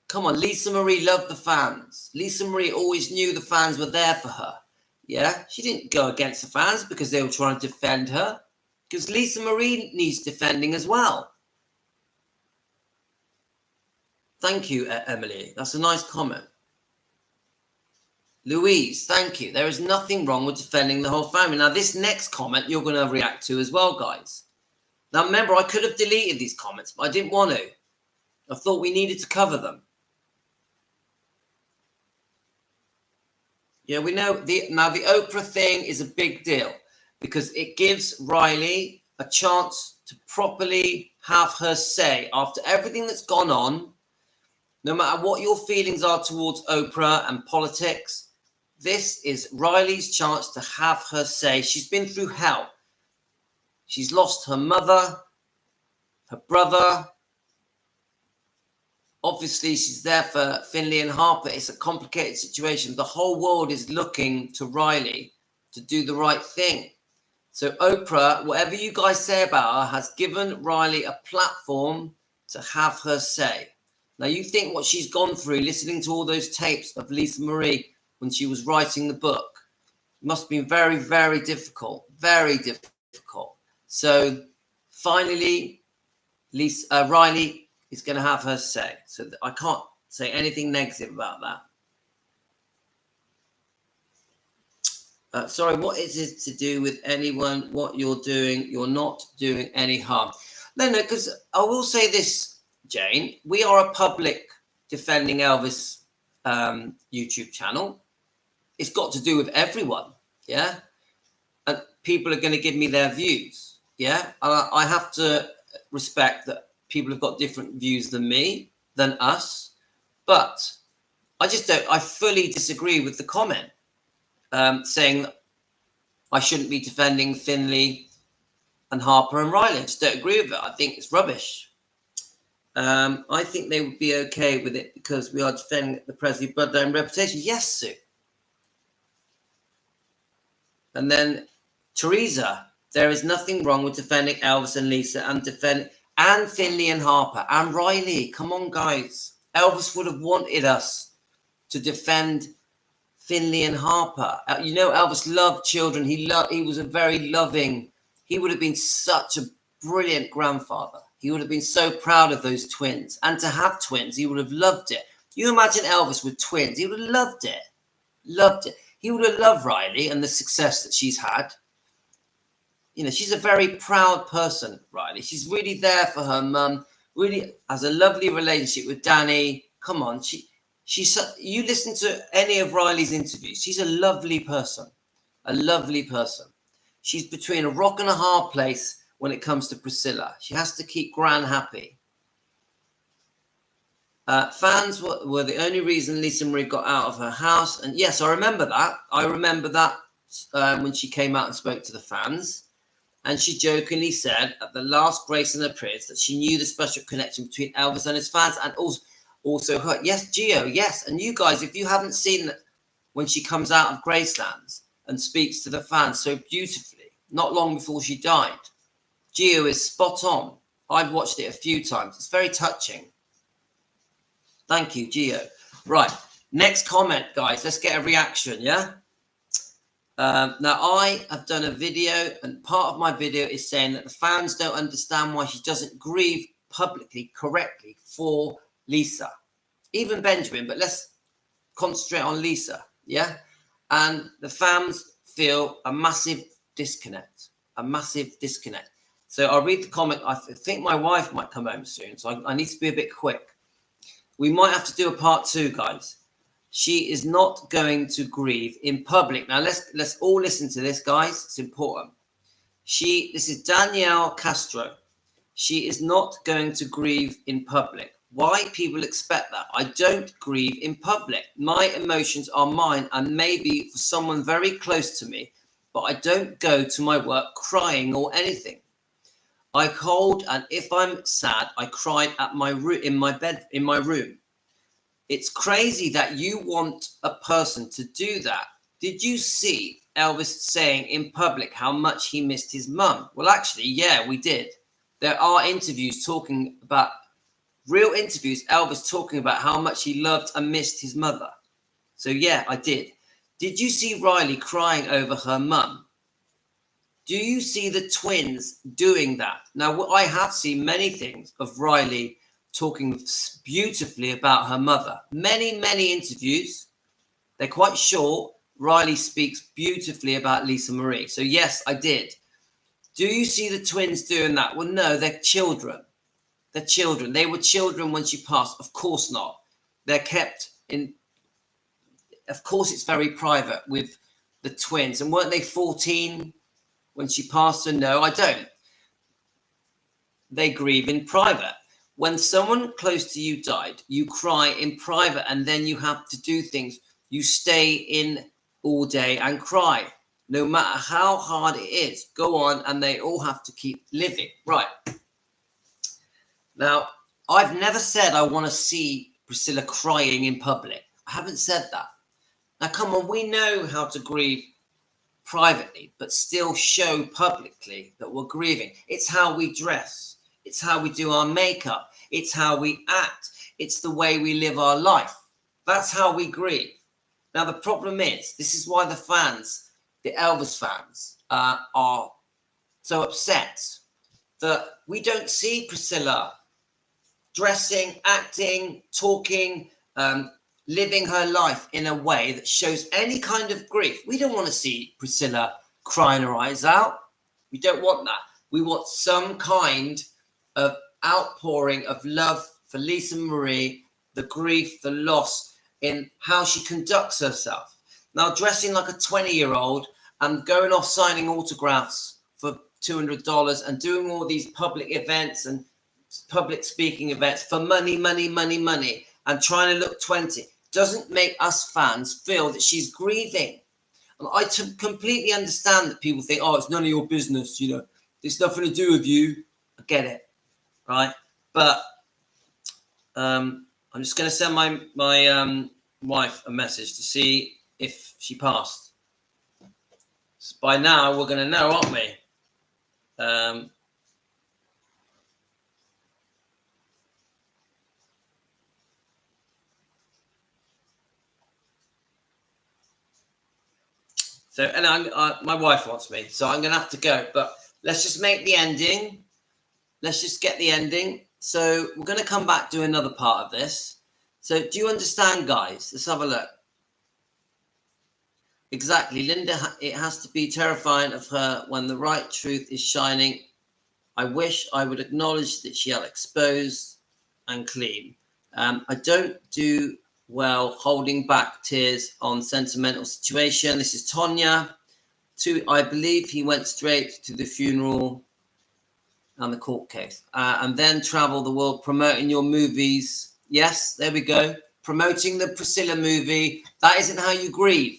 Come on, Lisa Marie loved the fans. Lisa Marie always knew the fans were there for her. Yeah, she didn't go against the fans because they were trying to defend her. Because Lisa Marie needs defending as well. Thank you, Emily. That's a nice comment. Louise, thank you. There is nothing wrong with defending the whole family. Now, this next comment you're going to react to as well, guys. Now, remember, I could have deleted these comments, but I didn't want to. I thought we needed to cover them. Yeah, we know the Oprah thing is a big deal because it gives Riley a chance to properly have her say after everything that's gone on. No matter what your feelings are towards Oprah and politics, this is Riley's chance to have her say. She's been through hell. She's lost her mother, her brother. Obviously, she's there for Finley and Harper. It's a complicated situation. The whole world is looking to Riley to do the right thing. So Oprah, whatever you guys say about her, has given Riley a platform to have her say. Now, you think what she's gone through, listening to all those tapes of Lisa Marie when she was writing the book, must be very, very difficult. Very difficult. So finally, Riley is going to have her say. So I can't say anything negative about that. Sorry, what is it to do with anyone? What you're doing, you're not doing any harm. No, because I will say this, Jane. We are a public Defending Elvis YouTube channel. It's got to do with everyone, yeah? And people are going to give me their views, yeah? And I have to respect that people have got different views than me, than us. But I fully disagree with the comment saying I shouldn't be defending Finley and Harper and Riley. I just don't agree with it. I think it's rubbish. I think they would be okay with it because we are defending the Presley bloodline reputation. Yes, Sue. And then Teresa, there is nothing wrong with defending Elvis and Lisa and Finley and Harper and Riley. Come on, guys. Elvis would have wanted us to defend Finley and Harper. You know, Elvis loved children. He was a very loving. He would have been such a brilliant grandfather. He would have been so proud of those twins. And to have twins, he would have loved it. You imagine Elvis with twins. He would have loved it. Loved it. He would have loved Riley and the success that she's had. You know, she's a very proud person, Riley. She's really there for her mum. Really has a lovely relationship with Danny. Come on, you listen to any of Riley's interviews. She's a lovely person. A lovely person. She's between a rock and a hard place when it comes to Priscilla. She has to keep Gran happy. Fans were the only reason Lisa Marie got out of her house. And yes, I remember that. I remember that when she came out and spoke to the fans. And she jokingly said at the last Grace and Appearance that she knew the special connection between Elvis and his fans and also her. Yes, Gio, yes. And you guys, if you haven't seen when she comes out of Gracelands and speaks to the fans so beautifully, not long before she died, Gio is spot on. I've watched it a few times. It's very touching. Thank you, Gio. Right, next comment, guys. Let's get a reaction, yeah? Now, I have done a video, and part of my video is saying that the fans don't understand why she doesn't grieve publicly correctly for Lisa. Even Benjamin, but let's concentrate on Lisa, yeah? And the fans feel a massive disconnect, So I'll read the comment. I think my wife might come home soon, so I need to be a bit quick. We might have to do a part 2, guys. She is not going to grieve in public. Now, let's all listen to this, guys. It's important. This is Danielle Castro. She is not going to grieve in public. Why people expect that? I don't grieve in public. My emotions are mine and maybe for someone very close to me, but I don't go to my work crying or anything. I hold, and if I'm sad, I cry at my in my bed, in my room. It's crazy that you want a person to do that. Did you see Elvis saying in public how much he missed his mum? Well, actually, yeah, we did. There are interviews talking about, real interviews, Elvis talking about how much he loved and missed his mother. So, yeah, I did. Did you see Riley crying over her mum? Do you see the twins doing that? Now, I have seen many things of Riley talking beautifully about her mother. Many, many interviews. They're quite short. Riley speaks beautifully about Lisa Marie. So, yes, I did. Do you see the twins doing that? Well, no, they're children. They're children. They were children when she passed. Of course not. They're kept in. Of course, it's very private with the twins. And weren't they 14 when she passed? Her? No, I don't. They grieve in private. When someone close to you died, you cry in private and then you have to do things. You stay in all day and cry. No matter how hard it is, go on, and they all have to keep living. Right. Now, I've never said I want to see Priscilla crying in public. I haven't said that. Now, come on, we know how to grieve privately, but still show publicly that we're grieving. It's how we dress. It's how we do our makeup. It's how we act. It's the way we live our life. That's how we grieve. Now, the problem is, this is why the fans, the Elvis fans, are so upset that we don't see Priscilla dressing, acting, talking, living her life in a way that shows any kind of grief. We don't want to see Priscilla crying her eyes out. We don't want that. We want some kind of outpouring of love for Lisa Marie, the grief, the loss in how she conducts herself. Now, dressing like a 20-year-old and going off signing autographs for $200 and doing all these public events and public speaking events for money, and trying to look 20 doesn't make us fans feel that she's grieving. And I completely understand that people think, oh, it's none of your business, you know, it's nothing to do with you. I get it, right? But I'm just going to send my wife a message to see if she passed. So by now, we're going to know, aren't we? So, and my wife wants me, so I'm going to have to go. But let's just make the ending. Let's just get the ending. So we're going to come back to another part of this. So do you understand, guys? Let's have a look. Exactly, Linda, it has to be terrifying of her when the right truth is shining. I wish I would acknowledge that she had exposed and clean. I don't do well holding back tears on sentimental situation. This is Tonya. I believe he went straight to the funeral and the court case, and then travel the world promoting your movies. Yes, there we go. Promoting the Priscilla movie. That isn't how you grieve.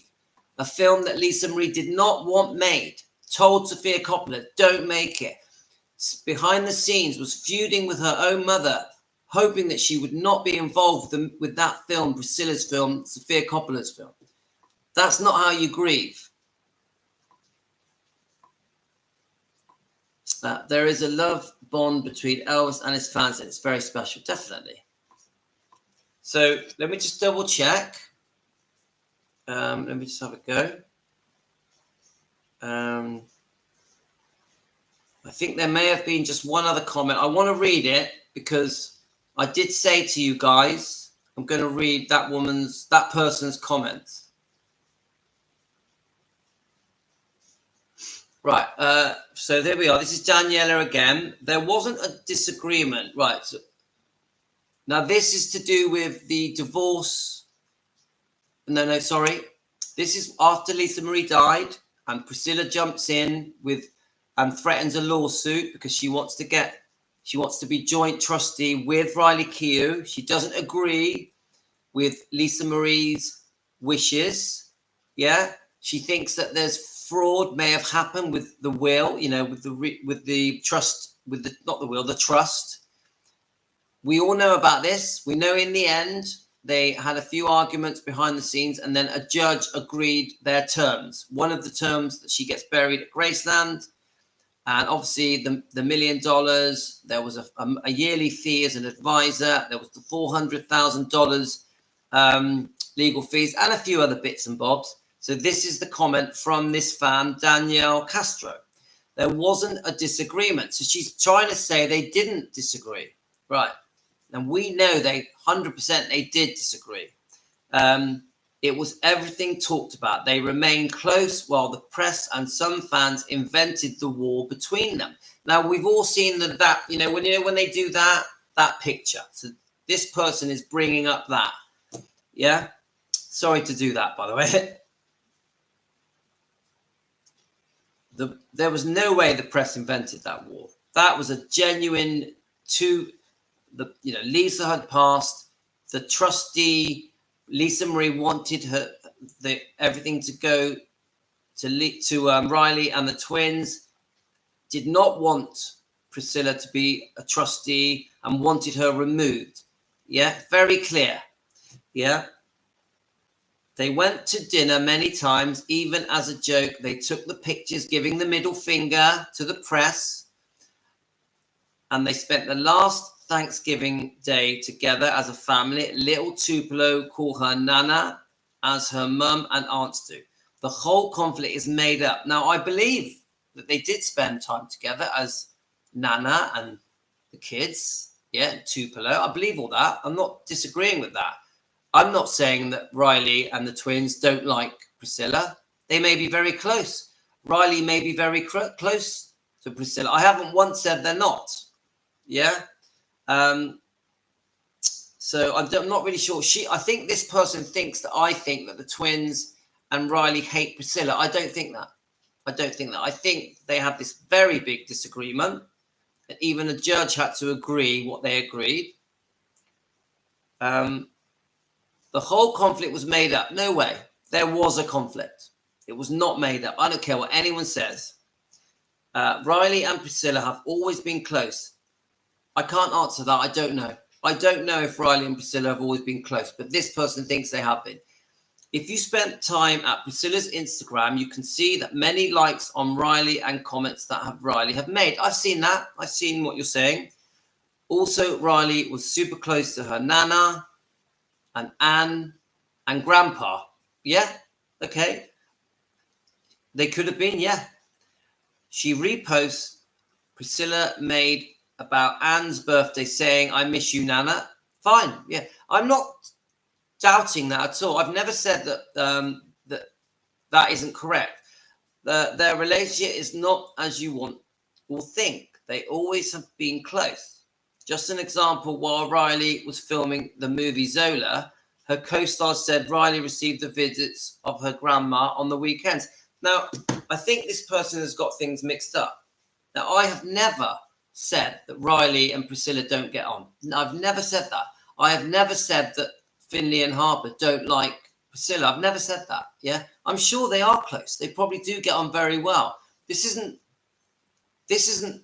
A film that Lisa Marie did not want made. Told Sofia Coppola, don't make it. Behind the scenes was feuding with her own mother, hoping that she would not be involved with that film, Priscilla's film, Sofia Coppola's film. That's not how you grieve. There is a love bond between Elvis and his fans, and it's very special, definitely. So let me just double check. Let me just have a go. I think there may have been just one other comment. I want to read it because I did say to you guys, I'm going to read that person's comments. Right. So there we are. This is Daniela again. There wasn't a disagreement. Right. So, now this is to do with the divorce. No, sorry. This is after Lisa Marie died and Priscilla jumps in and threatens a lawsuit because she wants to get She wants to be joint trustee with Riley Keough. She doesn't agree with Lisa Marie's wishes. Yeah, she thinks that there's fraud may have happened with the will, with the trust, with the not the will, the trust. We all know about this. We know in the end they had a few arguments behind the scenes, and then a judge agreed their terms. One of the terms that she gets buried at Graceland, and obviously the $1 million. There was a yearly fee as an advisor. There was the $400,000 legal fees, and a few other bits and bobs. So this is the comment from this fan, Danielle Castro. There wasn't a disagreement. So she's trying to say they didn't disagree, right? And we know 100% they did disagree. It was everything talked about. They remained close while the press and some fans invented the war between them. Now, we've all seen that when they do that picture. So this person is bringing up that. Yeah? Sorry to do that, by the way. There was no way the press invented that war. That was a genuine Lisa had passed. The trustee, Lisa Marie, wanted everything to go to Riley and the twins. Did not want Priscilla to be a trustee and wanted her removed. Yeah, very clear. Yeah. They went to dinner many times, even as a joke. They took the pictures, giving the middle finger to the press. And they spent the last Thanksgiving Day together as a family. Little Tupelo call her Nana, as her mum and aunts do. The whole conflict is made up. Now, I believe that they did spend time together as Nana and the kids. Yeah, Tupelo. I believe all that. I'm not disagreeing with that. I'm not saying that Riley and the twins don't like Priscilla. They may be very close. Riley may be very close to Priscilla. I haven't once said they're not. Yeah. So I'm not really sure. I think this person thinks that I think that the twins and Riley hate Priscilla. I don't think that. I think they have this very big disagreement. And even a judge had to agree what they agreed. The whole conflict was made up. No way. There was a conflict. It was not made up. I don't care what anyone says. Riley and Priscilla have always been close. I can't answer that. I don't know. I don't know if Riley and Priscilla have always been close, but this person thinks they have been. If you spent time at Priscilla's Instagram, you can see that many likes on Riley and comments that Riley have made. I've seen that. I've seen what you're saying. Also, Riley was super close to her Nana and Anne and Grandpa. Yeah? Okay. They could have been, yeah. She reposts Priscilla made about Anne's birthday saying, I miss you, Nana. Fine, yeah. I'm not doubting that at all. I've never said that that isn't correct. Their relationship is not as you want or think. They always have been close. Just an example, while Riley was filming the movie Zola, her co-stars said Riley received the visits of her grandma on the weekends. Now, I think this person has got things mixed up. Now, I have never said that Riley and Priscilla don't get on. No, I've never said that. I have never said that Finley and Harper don't like Priscilla. I've never said that. Yeah, I'm sure they are close. They probably do get on very well. This isn't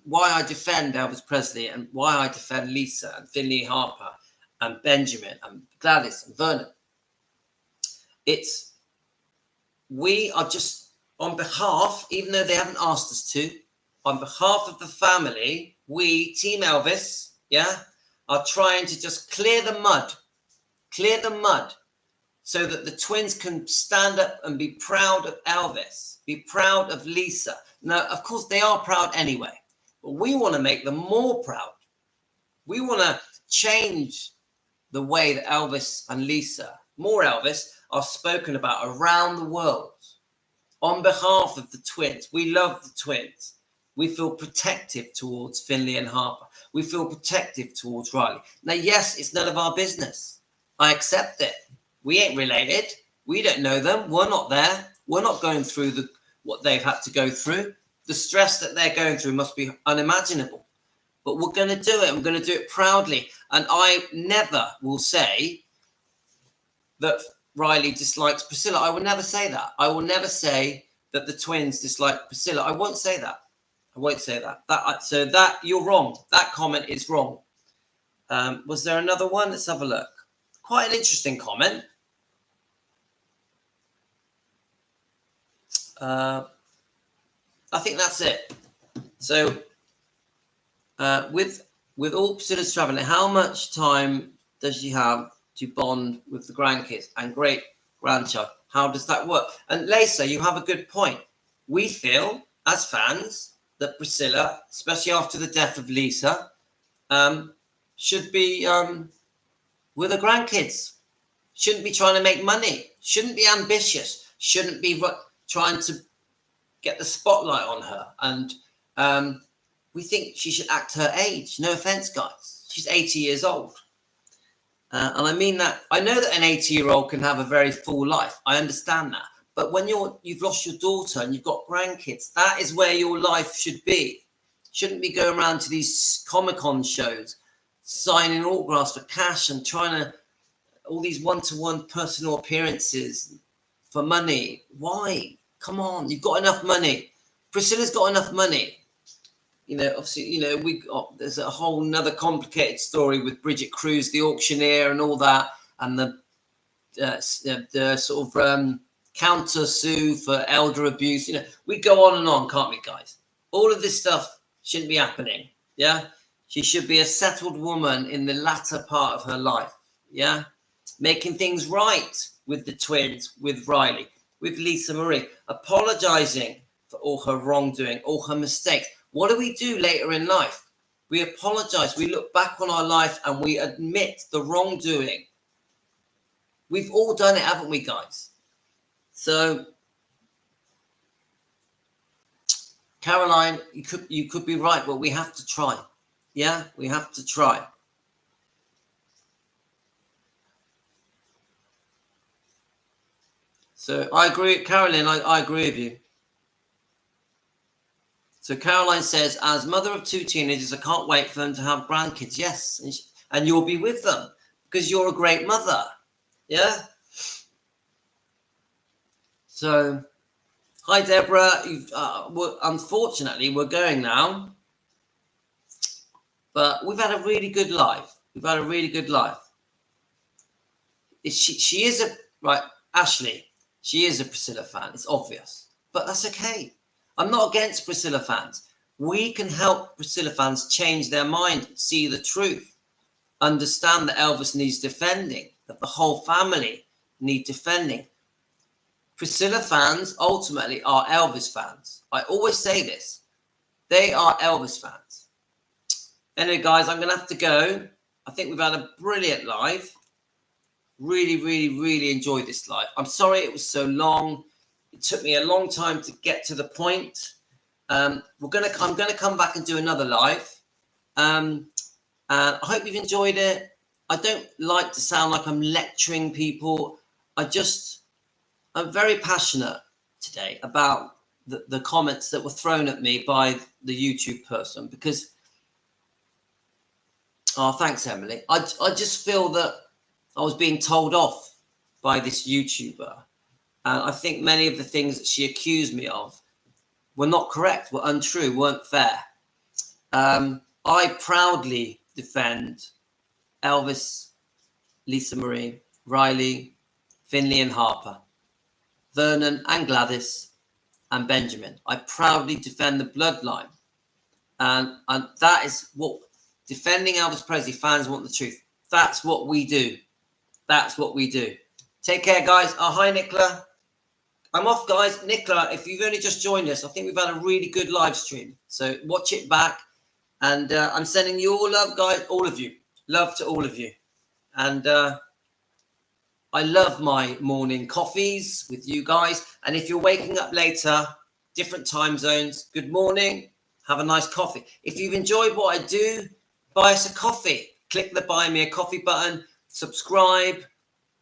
why I defend Elvis Presley and why I defend Lisa and Finley Harper and Benjamin and Gladys and Vernon. We are just on behalf, even though they haven't asked us to, on behalf of the family, we, Team Elvis, yeah, are trying to just clear the mud, so that the twins can stand up and be proud of Elvis, be proud of Lisa. Now, of course, they are proud anyway, but we want to make them more proud. We want to change the way that Elvis and Lisa, more Elvis, are spoken about around the world. On behalf of the twins, we love the twins. We feel protective towards Finley and Harper. We feel protective towards Riley. Now, yes, it's none of our business. I accept it. We ain't related. We don't know them. We're not there. We're not going through what they've had to go through. The stress that they're going through must be unimaginable. but we're going to do it. I'm going to do it proudly. And I never will say that Riley dislikes Priscilla. I will never say that. I will never say that the twins dislike Priscilla. I won't say that. I won't say that. So that you're wrong. That comment is wrong. Was there another one? Let's have a look. Quite an interesting comment. I think that's it. So with all Priscilla's traveling, how much time does she have to bond with the grandkids and great grandchild? How does that work? And Lisa, you have a good point. We feel as fans that Priscilla, especially after the death of Lisa, should be with her grandkids. Shouldn't be trying to make money. Shouldn't be ambitious. Shouldn't be trying to get the spotlight on her. And we think she should act her age. No offense, guys. She's 80 years old. And I mean that. I know that an 80-year-old can have a very full life. I understand that. But when you've lost your daughter and you've got grandkids, that is where your life should be. Shouldn't be going around to these Comic-Con shows, signing autographs for cash and trying to, all these one-to-one personal appearances for money. Why? Come on, you've got enough money. Priscilla's got enough money. You know, obviously, you know, there's a whole nother complicated story with Bridget Cruz, the auctioneer, and all that, and the sort of counter sue for elder abuse. You know, we go on and on, can't we, guys? All of this stuff shouldn't be happening. Yeah, she should be a settled woman in the latter part of her life. Yeah, making things right with the twins, with Riley, with Lisa Marie, apologizing for all her wrongdoing, all her mistakes. What do we do later in life? We apologize. We look back on our life and we admit the wrongdoing. We've all done it, haven't we, guys? So, Caroline, you could be right, but we have to try. Yeah, we have to try. So I agree, Caroline, I agree with you. So Caroline says, as mother of two teenagers, I can't wait for them to have grandkids. Yes, and you'll be with them because you're a great mother. Yeah? So, hi, Deborah. Unfortunately, we're going now. But we've had a really good life. We've had a really good life. She is Ashley, she is a Priscilla fan. It's obvious. But that's okay. I'm not against Priscilla fans. We can help Priscilla fans change their mind, see the truth, understand that Elvis needs defending, that the whole family need defending. Priscilla fans ultimately are Elvis fans. I always say this. They are Elvis fans. Anyway, guys, I'm going to have to go. I think we've had a brilliant live. Really, really, really enjoyed this live. I'm sorry it was so long. It took me a long time to get to the point. I'm going to come back and do another live. And I hope you've enjoyed it. I don't like to sound like I'm lecturing people. I'm very passionate today about the comments that were thrown at me by the YouTube person because, thanks, Emily. I just feel that I was being told off by this YouTuber. And I think many of the things that she accused me of were not correct, were untrue, weren't fair. I proudly defend Elvis, Lisa Marie, Riley, Finley and Harper, Vernon and Gladys and Benjamin. I proudly defend the bloodline. And that is what defending Elvis Presley fans want the truth. That's what we do. That's what we do. Take care, guys. Hi, Nicola. I'm off, guys. Nicola, if you've only just joined us, I think we've had a really good live stream. So watch it back. And I'm sending you all love, guys. All of you. Love to all of you. And I love my morning coffees with you guys. And if you're waking up later, different time zones, good morning. Have a nice coffee. If you've enjoyed what I do, buy us a coffee. Click the buy me a coffee button. Subscribe.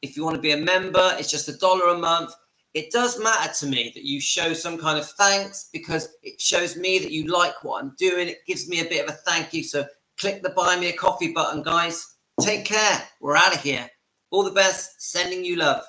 If you want to be a member, it's just $1 a month. it does matter to me that you show some kind of thanks, because it shows me that you like what I'm doing. It gives me a bit of a thank you. So click the buy me a coffee button, guys. Take care. We're out of here. All the best. Sending you love.